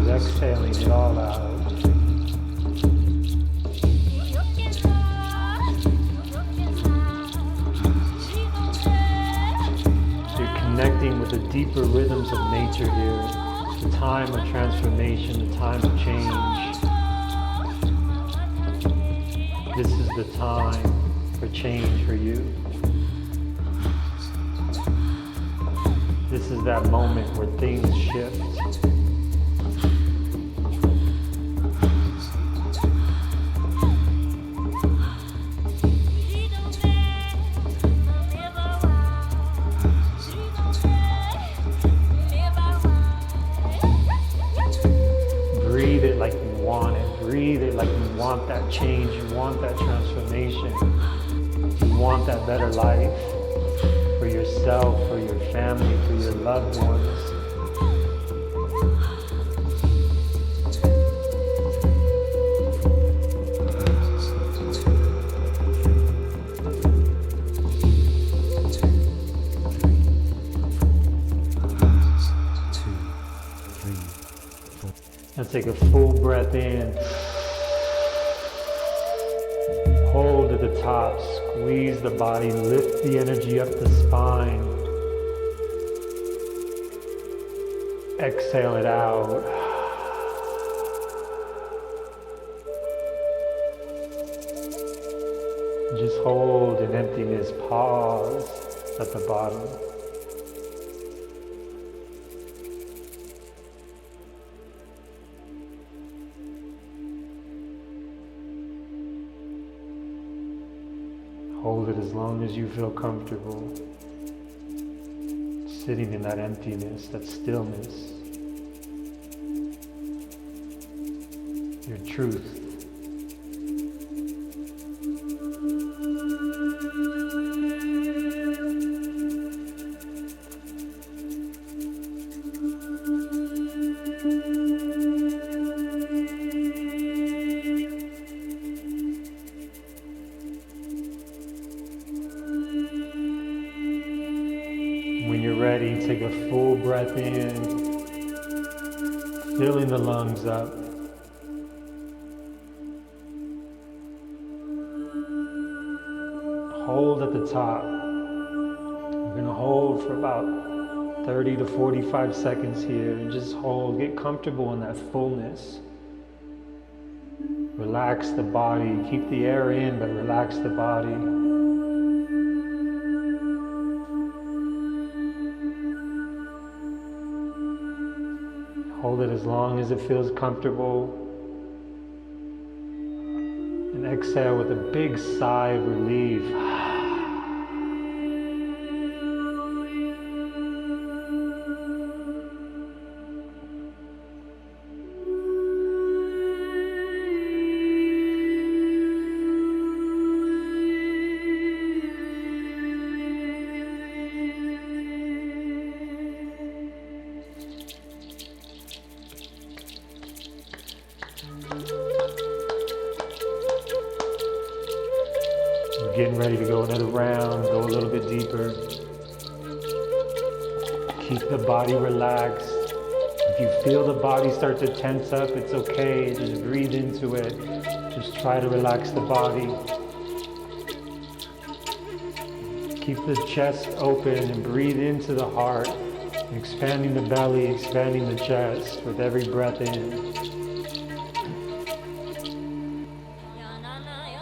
Exhaling it all out. You're connecting with the deeper rhythms of nature here. The time of transformation, the time of change. This is the time for change for you. This is that moment where things shift. Breathe it like you want it. Breathe it like you want that change. You want that transformation. You want that better life for yourself, for your family, for your loved ones. Now take a full breath in. Hold at the top, squeeze the body, lift the energy up the spine. Exhale it out. Just hold in emptiness, pause at the bottom. Hold it as long as you feel comfortable. Sitting in that emptiness, that stillness. Your truth. When you're ready, take a full breath in, filling the lungs up. Hold at the top. We're going to hold for about 30 to 45 seconds here, and just hold. Get comfortable in that fullness. Relax the body. Keep the air in, but relax the body. Hold it as long as it feels comfortable. exhale with a big sigh of relief. We're getting ready to go another round, go a little bit deeper. Keep the body relaxed. If you feel the body start to tense up, it's okay. Just breathe into it. Just try to relax the body. Keep the chest open and breathe into the heart, expanding the belly, expanding the chest with every breath in.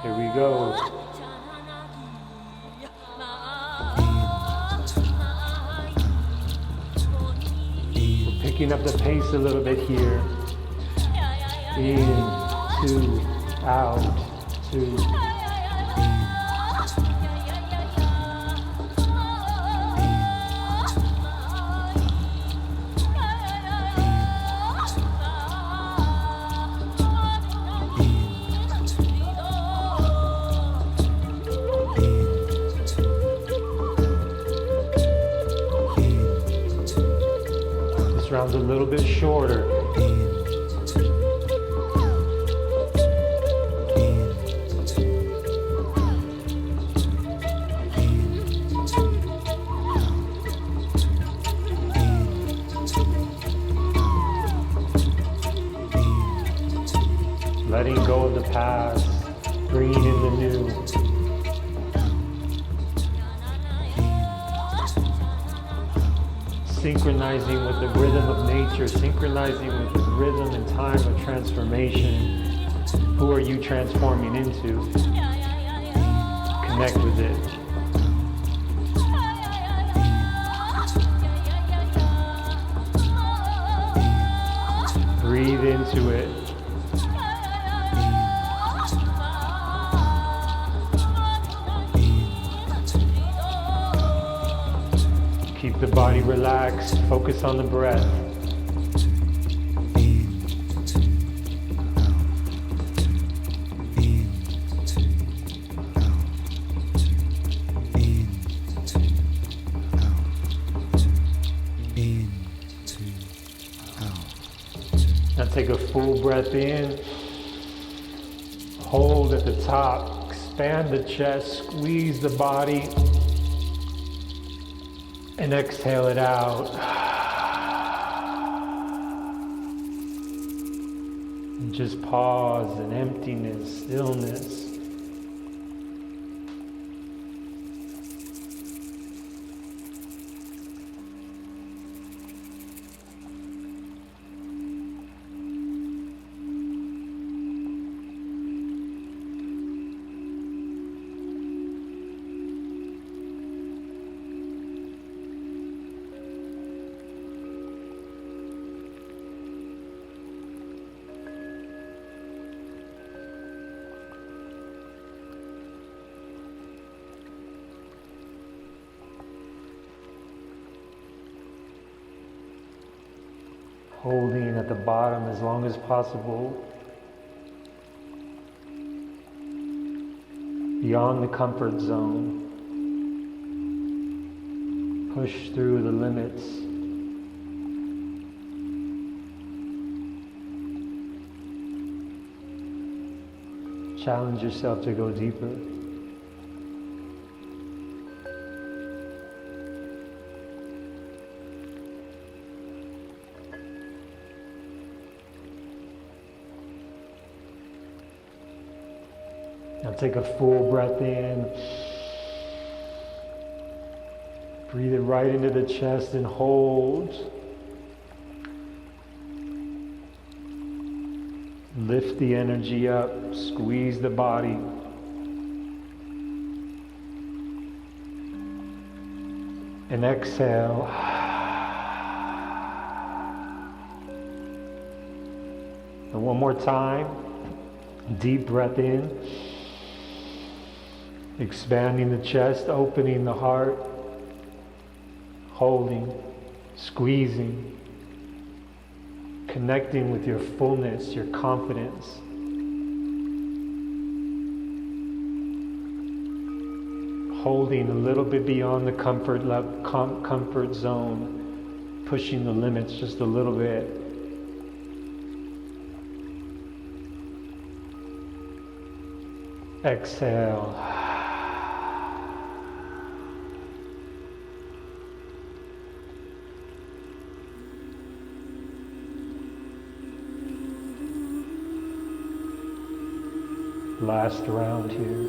Here we go. We're picking up the pace a little bit here. In, two, out, two. This round's a little bit shorter. Letting go of the past, bringing in the new. Synchronizing with the rhythm of nature, synchronizing with the rhythm and time of transformation. Who are you transforming into? Connect with it. Breathe into it. Keep the body relaxed, focus on the breath. Now take a full breath in, hold at the top, expand the chest, squeeze the body, and exhale it out. And just pause in emptiness, stillness. Holding at the bottom as long as possible. Beyond the comfort zone. Push through the limits. Challenge yourself to go deeper. Now take a full breath in. Breathe it right into the chest and hold. Lift the energy up, squeeze the body. And exhale. And one more time. Deep breath in. Expanding the chest, opening the heart, holding, squeezing, connecting with your fullness, your confidence. Holding a little bit beyond the comfort zone, pushing the limits just a little bit. Exhale. Last round here.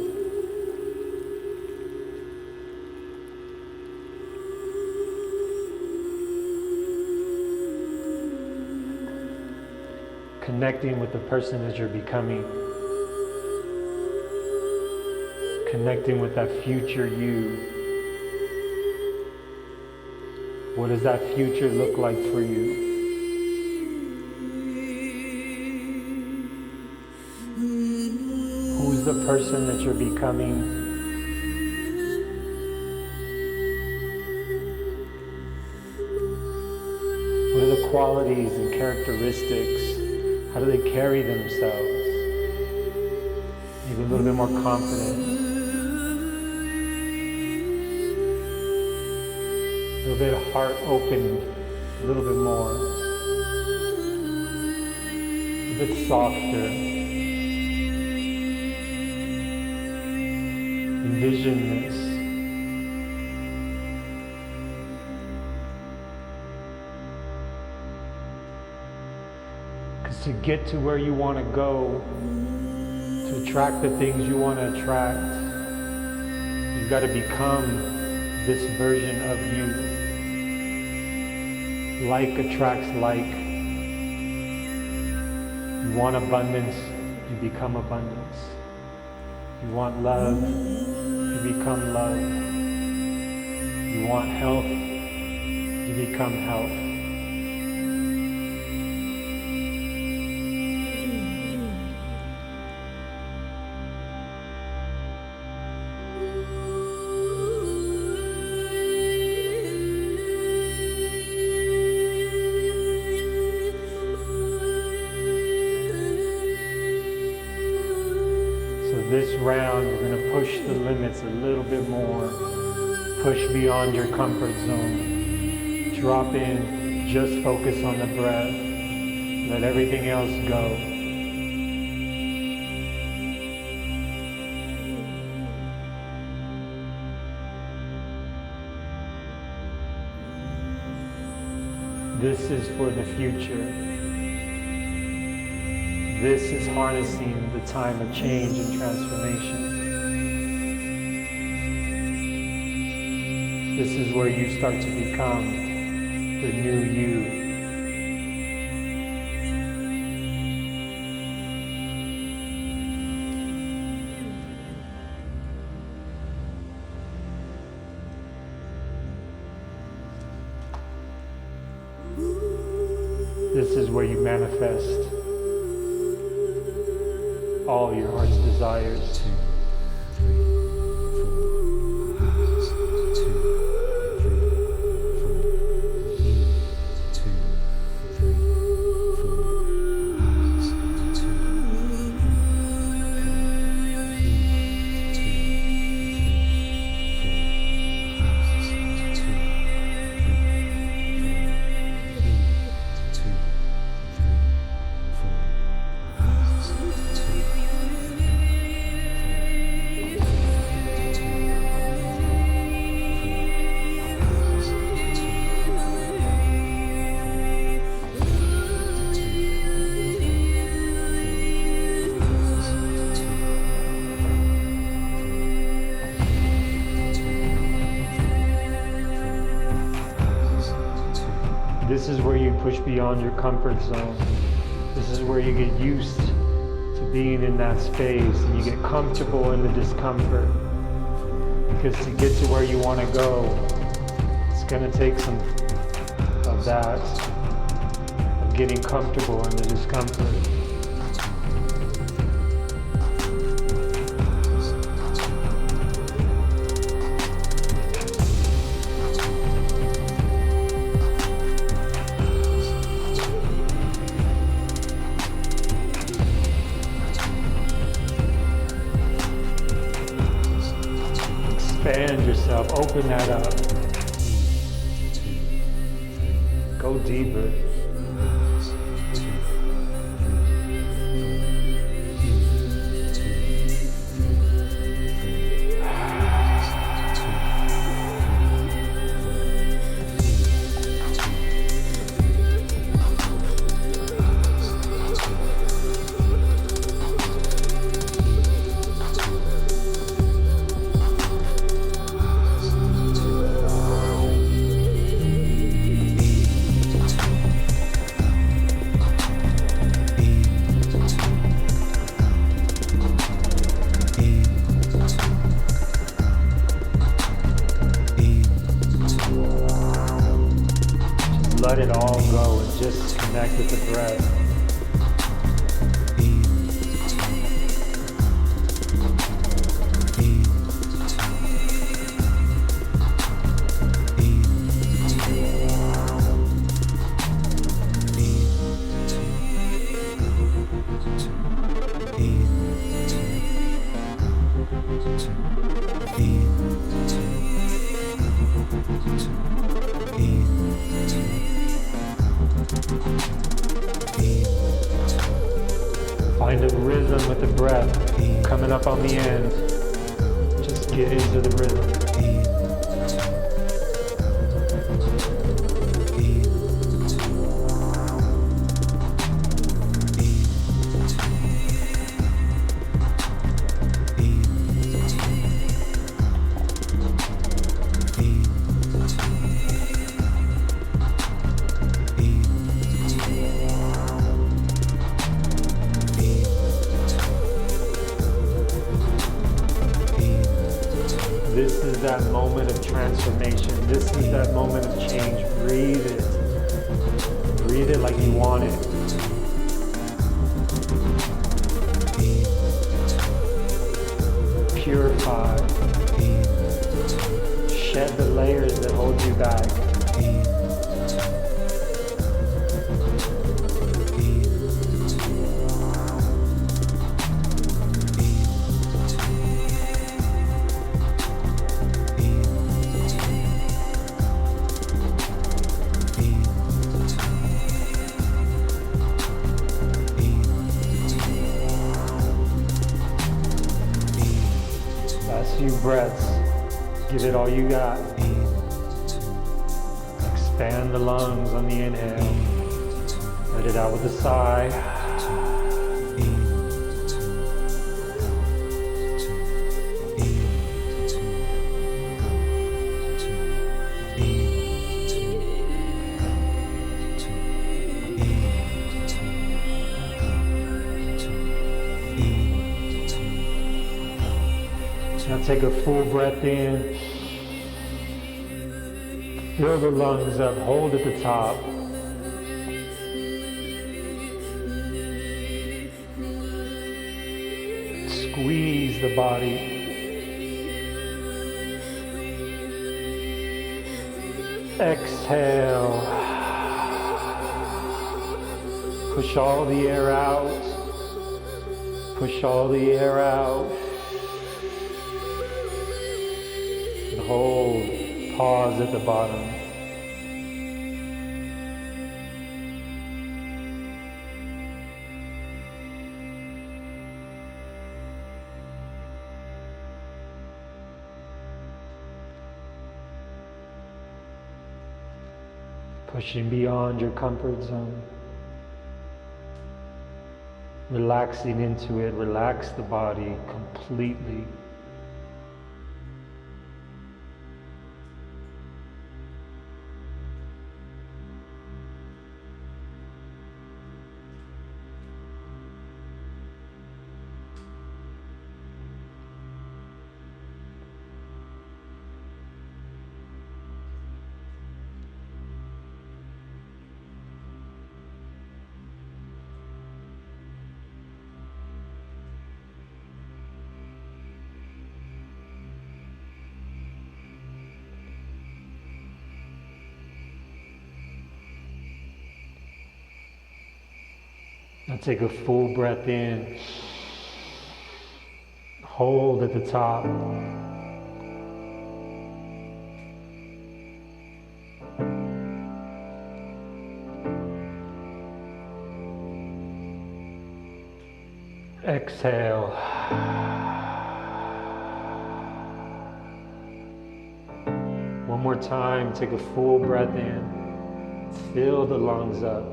Connecting with the person that you're becoming. Connecting with that future you. What does that future look like for you? Who's the person that you're becoming? What are the qualities and characteristics? How do they carry themselves? Maybe a little bit more confident. A little bit of heart open, a little bit more. A bit softer. Envision this. Because to get to where you want to go, to attract the things you want to attract, you've got to become this version of you. Like attracts like. You want abundance, you become abundance. You want love, you become love. You want health, you become health. This round, we're going to push the limits a little bit more. Push beyond your comfort zone. Drop in, just focus on the breath. Let everything else go. This is for the future. This is harnessing the time of change and transformation. This is where you start to become the new you. This is where you manifest all your heart's desires. 2, 3, 4. Hands. 2, 3, 4. In. 2, 3, 4. Hands. 2, 3, This is where you push beyond your comfort zone. This is where you get used to being in that space and you get comfortable in the discomfort. Because to get to where you want to go, it's going to take some of that, of getting comfortable in the discomfort. yourself. Open that up. Go deeper. Let it all go and just connect with the breath. Find a rhythm with the breath coming up on the end. Just get into the rhythm. This is that moment of transformation. This is that moment of change. Breathe it. Breathe it like you want it. Purify. Shed the layers that hold you back. Last few breaths. Give it all you got. Expand the lungs on the inhale. Let it out with a sigh. Now take a full breath in. Fill the lungs up, hold at the top. Squeeze the body. Exhale. Push all the air out. Push all the air out. Hold, pause at the bottom. Pushing beyond your comfort zone. Relaxing into it, relax the body completely. Now take a full breath in. Hold at the top. Exhale. One more time, take a full breath in. Fill the lungs up.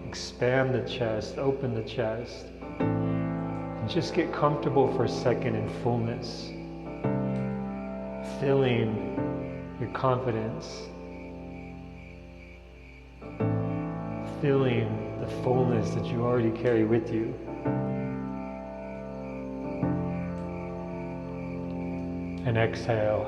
Expand the chest, open the chest. And just get comfortable for a second in fullness. Feeling your confidence. Feeling the fullness that you already carry with you. And exhale.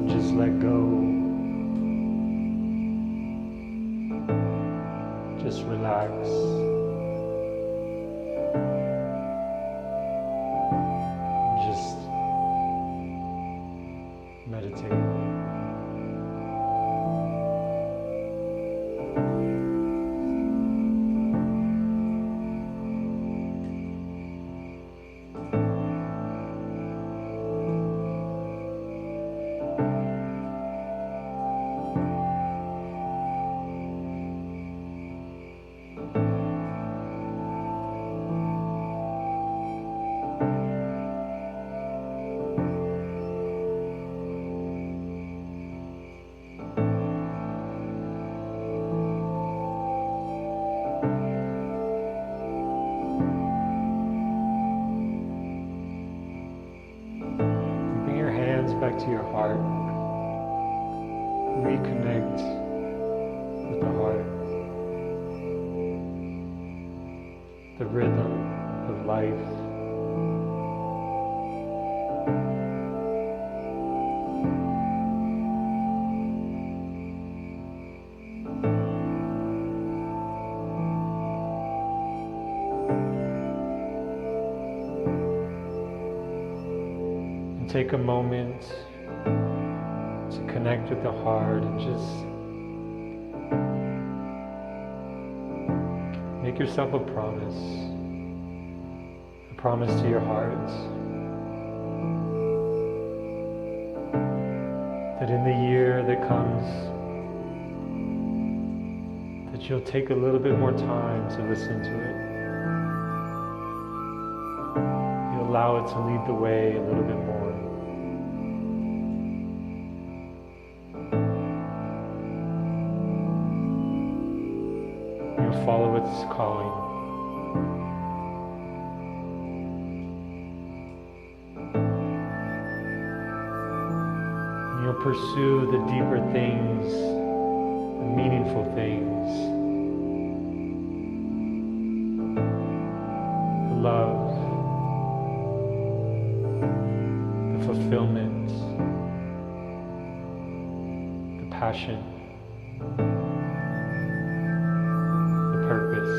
Just let go. Just relax. Just meditate. Back to your heart. Reconnect with the heart. The rhythm of life. Take a moment to connect with the heart and just make yourself a promise to your heart that in the year that comes that you'll take a little bit more time to listen to it. You'll allow it to lead the way a little bit more. Follow its calling. And you'll pursue the deeper things, the meaningful things, the love, the fulfillment, the passion, purpose.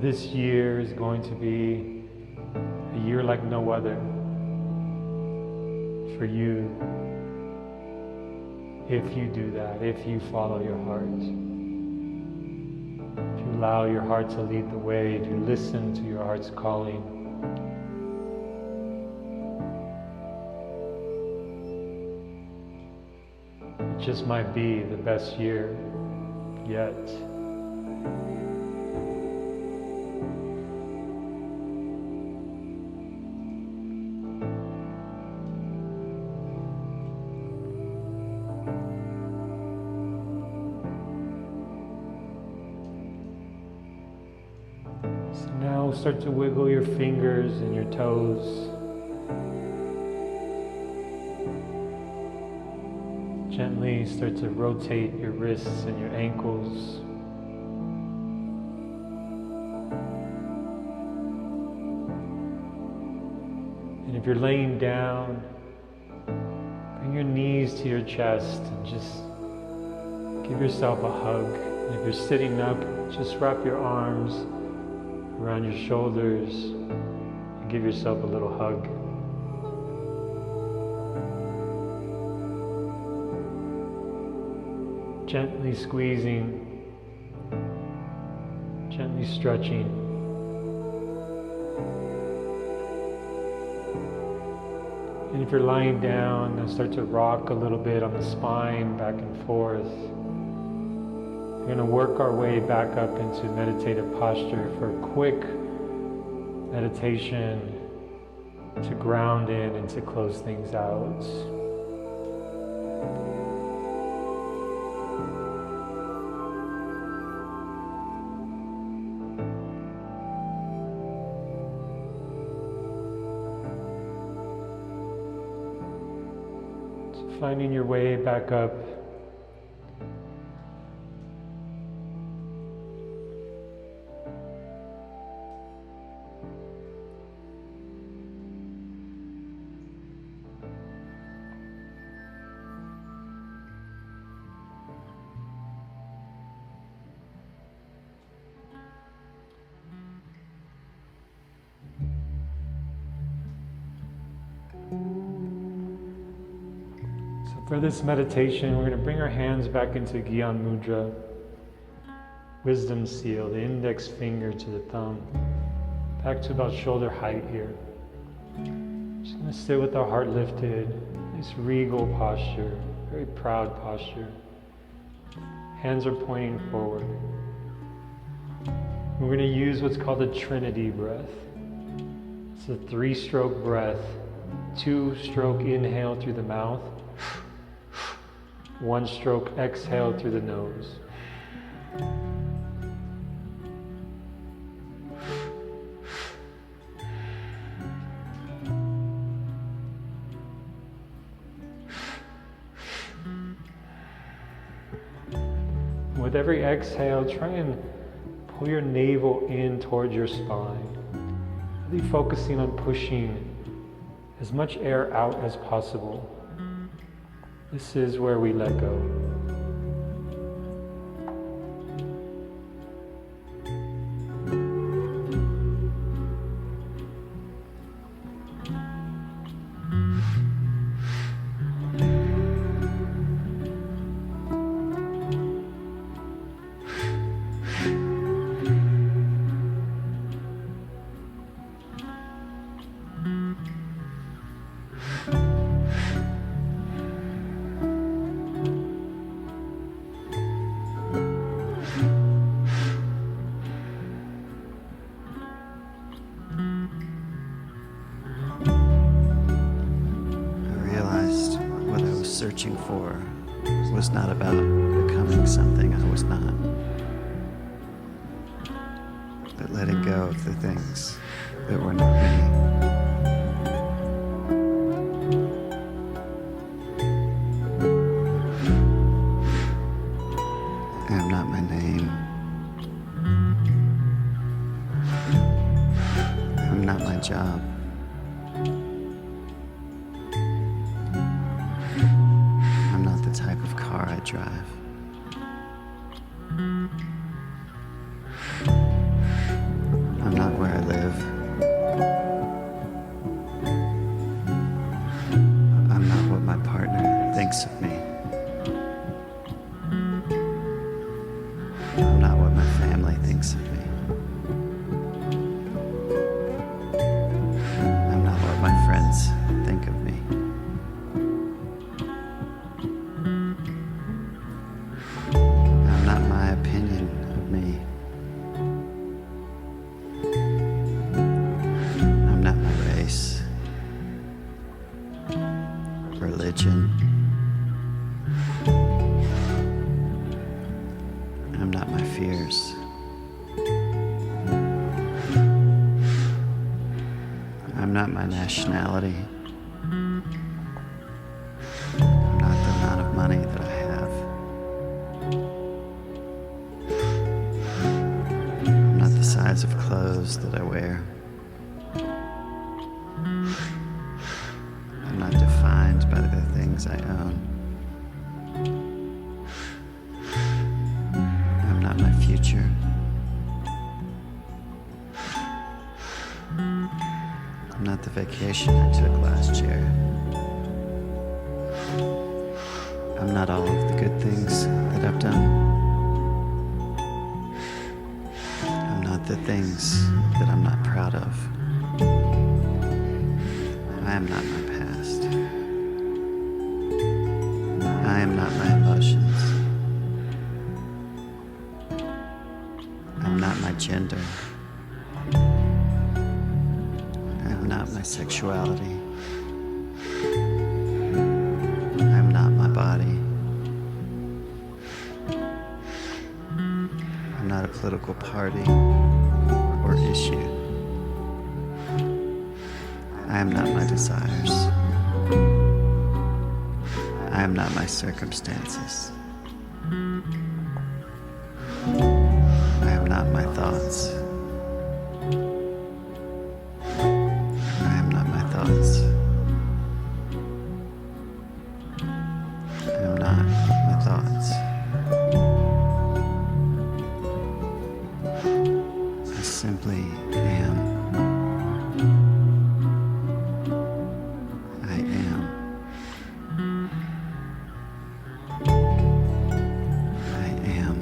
This year is going to be a year like no other for you if you do that, if you follow your heart. allow your heart to lead the way, to listen to your heart's calling. It just might be the best year yet. So now start to wiggle your fingers and your toes. Gently start to rotate your wrists and your ankles. And if you're laying down, bring your knees to your chest and just give yourself a hug. And if you're sitting up, just wrap your arms around your shoulders and give yourself a little hug. Gently squeezing, gently stretching. And if you're lying down, then start to rock a little bit on the spine, back and forth. We're going to work our way back up into meditative posture for a quick meditation to ground in and to close things out. Finding your way back up. For this meditation, we're going to bring our hands back into Gyan Mudra, wisdom seal, the index finger to the thumb, back to about shoulder height here. Just going to sit with our heart lifted, nice regal posture, very proud posture. Hands are pointing forward. We're going to use what's called a Trinity breath. It's a 3-stroke breath, 2-stroke inhale through the mouth, 1-stroke exhale through the nose. With every exhale, try and pull your navel in towards your spine, really focusing on pushing as much air out as possible. This is where we let go. Searching for was not about becoming something I was not, but letting go of the things that were not me. I'm not my name. I'm not my job. Type of car I drive. I'm not where I live. I'm not what my partner thinks of me. I'm not what my family thinks thinks of me. I'm not what my friends think of me. I'm not my opinion of me. I'm not my race, religion. I'm not my fears. I'm not my nationality. I'm not the amount of money that I have. I'm not the size of clothes that I wear. I'm not defined by the things I own. I'm not my future. I'm not the vacation I took last year. I'm not all of the good things that I've done. I'm not the things that I'm not proud of. I am not my past. I am not my emotions. I'm not my gender. I'm not my sexuality. I'm not my body. I'm not a political party or issue. I am not my desires. I am not my circumstances. I am not my thoughts. I am not my thoughts. I am not my thoughts. I simply am. I am. I am.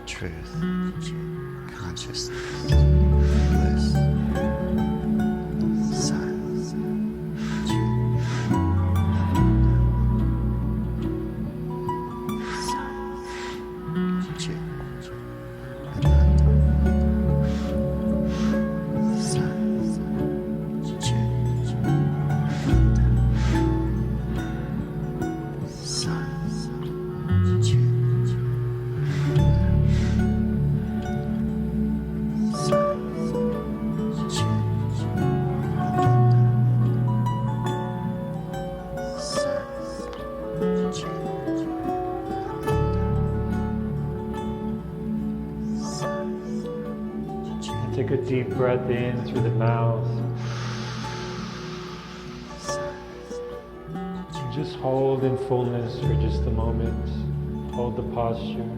Truth, consciousness, bliss, silence, Take a deep breath in through the mouth. Just hold in fullness for just a moment. Hold the posture.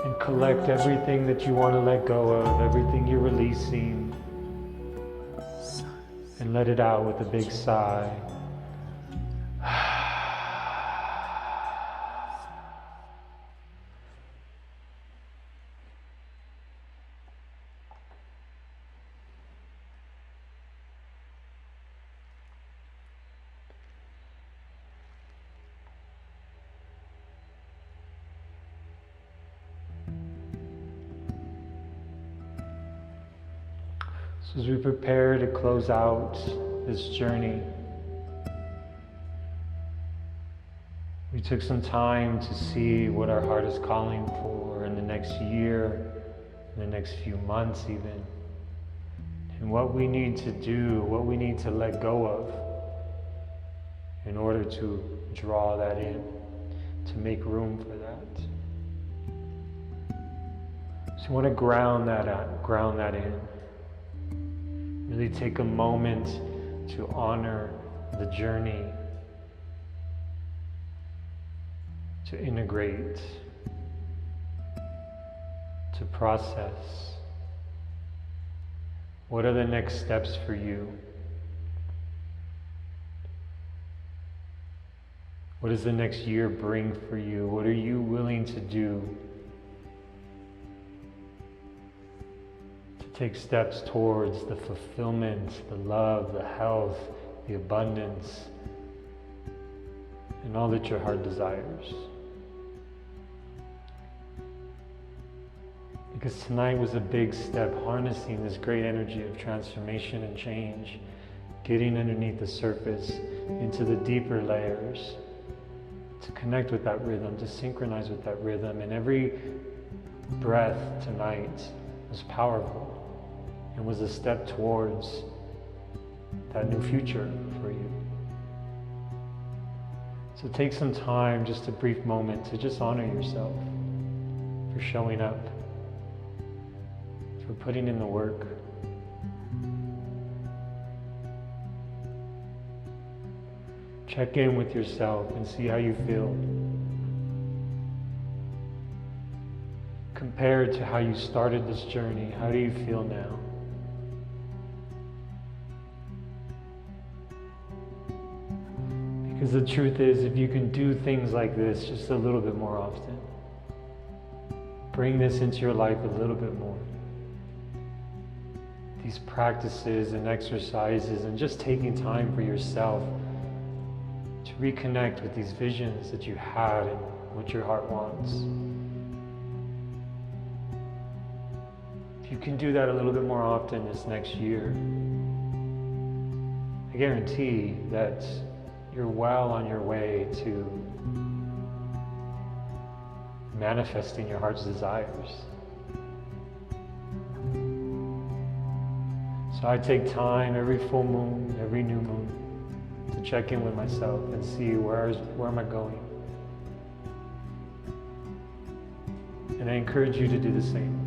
And collect everything that you want to let go of, everything you're releasing. And let it out with a big sigh. So as we prepare to close out this journey, we took some time to see what our heart is calling for in the next year, in the next few months even, and what we need to do, what we need to let go of in order to draw that in, to make room for that. So you want to ground that in. Really take a moment to honor the journey, to integrate, to process. What are the next steps for you? What does the next year bring for you? What are you willing to do to take steps towards the fulfillment, the love, the health, the abundance, and all that your heart desires? Because tonight was a big step, harnessing this great energy of transformation and change, getting underneath the surface into the deeper layers, to connect with that rhythm, to synchronize with that rhythm. And every breath tonight was powerful and was a step towards that new future for you. So take some time, just a brief moment, to just honor yourself for showing up, for putting in the work. Check in with yourself and see how you feel. Compared to how you started this journey, how do you feel now? Because the truth is, if you can do things like this just a little bit more often, bring this into your life a little bit more. These practices and exercises and just taking time for yourself to reconnect with these visions that you had and what your heart wants. If you can do that a little bit more often this next year, I guarantee that you're well on your way to manifesting your heart's desires. So I take time every full moon, every new moon, to check in with myself and see where am I going. And I encourage you to do the same.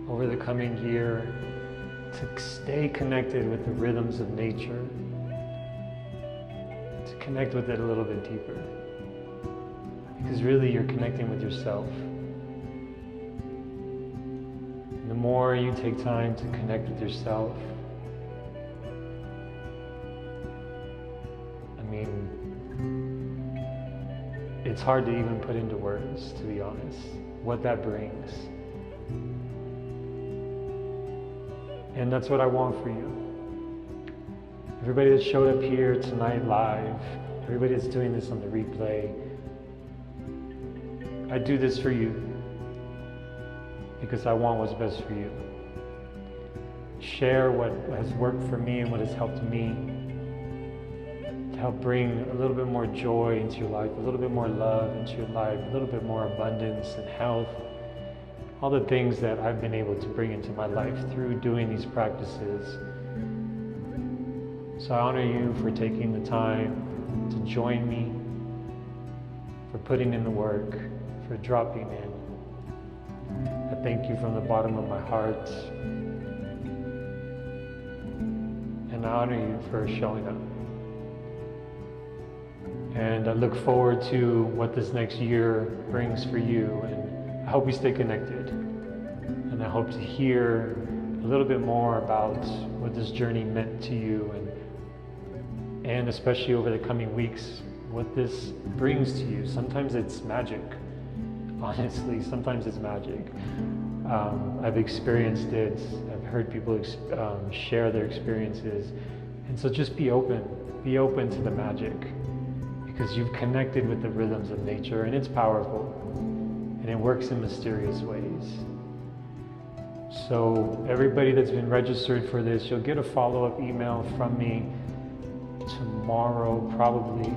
Over the coming year, to stay connected with the rhythms of nature, to connect with it a little bit deeper. Because really you're connecting with yourself. And the more you take time to connect with yourself, it's hard to even put into words, to be honest, what that brings. And that's what I want for you. Everybody that showed up here tonight live, everybody that's doing this on the replay, I do this for you because I want what's best for you. Share what has worked for me and what has helped me to help bring a little bit more joy into your life, a little bit more love into your life, a little bit more abundance and health, all the things that I've been able to bring into my life through doing these practices. So I honor you for taking the time to join me, for putting in the work, for dropping in. I thank you from the bottom of my heart, and I honor you for showing up. And I look forward to what this next year brings for you, and I hope you stay connected. And I hope to hear a little bit more about what this journey meant to you, and especially over the coming weeks, what this brings to you. Sometimes it's magic, honestly, sometimes it's magic. I've experienced it, I've heard people share their experiences, and so just be open to the magic, because you've connected with the rhythms of nature, and it's powerful, and it works in mysterious ways. So everybody that's been registered for this, you'll get a follow-up email from me tomorrow probably.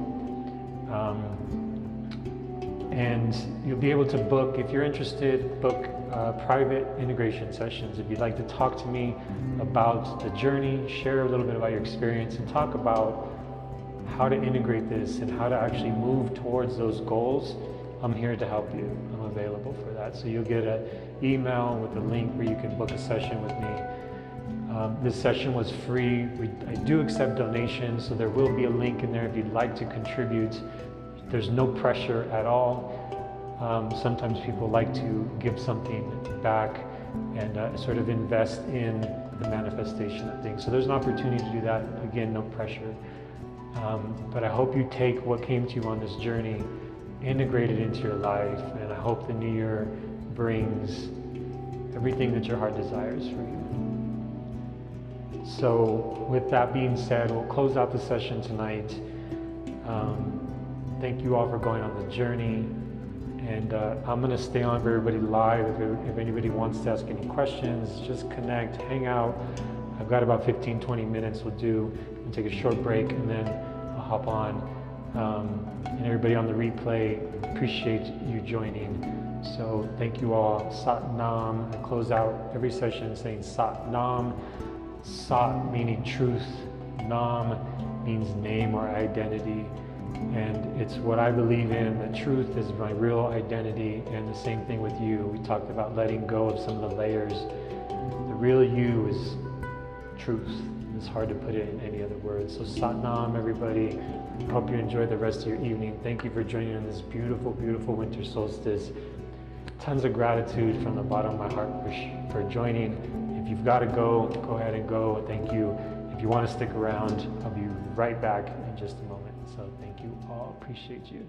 And you'll be able to book, if you're interested, book private integration sessions. If you'd like to talk to me about the journey, share a little bit about your experience, and talk about how to integrate this and how to actually move towards those goals, I'm here to help you. I'm available for that. So you'll get an email with a link where you can book a session with me. This session was free. I do accept donations, so there will be a link in there if you'd like to contribute. There's no pressure at all. Sometimes people like to give something back and sort of invest in the manifestation of things. So there's an opportunity to do that. Again, no pressure. But I hope you take what came to you on this journey, integrate it into your life, and I hope the new year brings everything that your heart desires for you. So with that being said, we'll close out the session tonight. Thank you all for going on the journey. And I'm going to stay on for everybody live. If anybody wants to ask any questions, just connect, hang out. I've got about 15-20 minutes we'll do. We'll take a short break and then I'll hop on. And everybody on the replay, appreciate you joining. So thank you all. Sat Nam. I close out every session saying Sat Nam. Sat meaning truth. Nam means name or identity. And it's what I believe in. The truth is my real identity, and the same thing with you. We talked about letting go of some of the layers. The real you is truth. It's hard to put it in any other words. So Sat Nam, everybody. Hope you enjoy the rest of your evening. Thank you for joining on this beautiful, beautiful winter solstice. Tons of gratitude from the bottom of my heart for joining. If you've got to go, go ahead and go. Thank you. If you want to stick around, I'll be right back in just a moment. So thank you all. Appreciate you.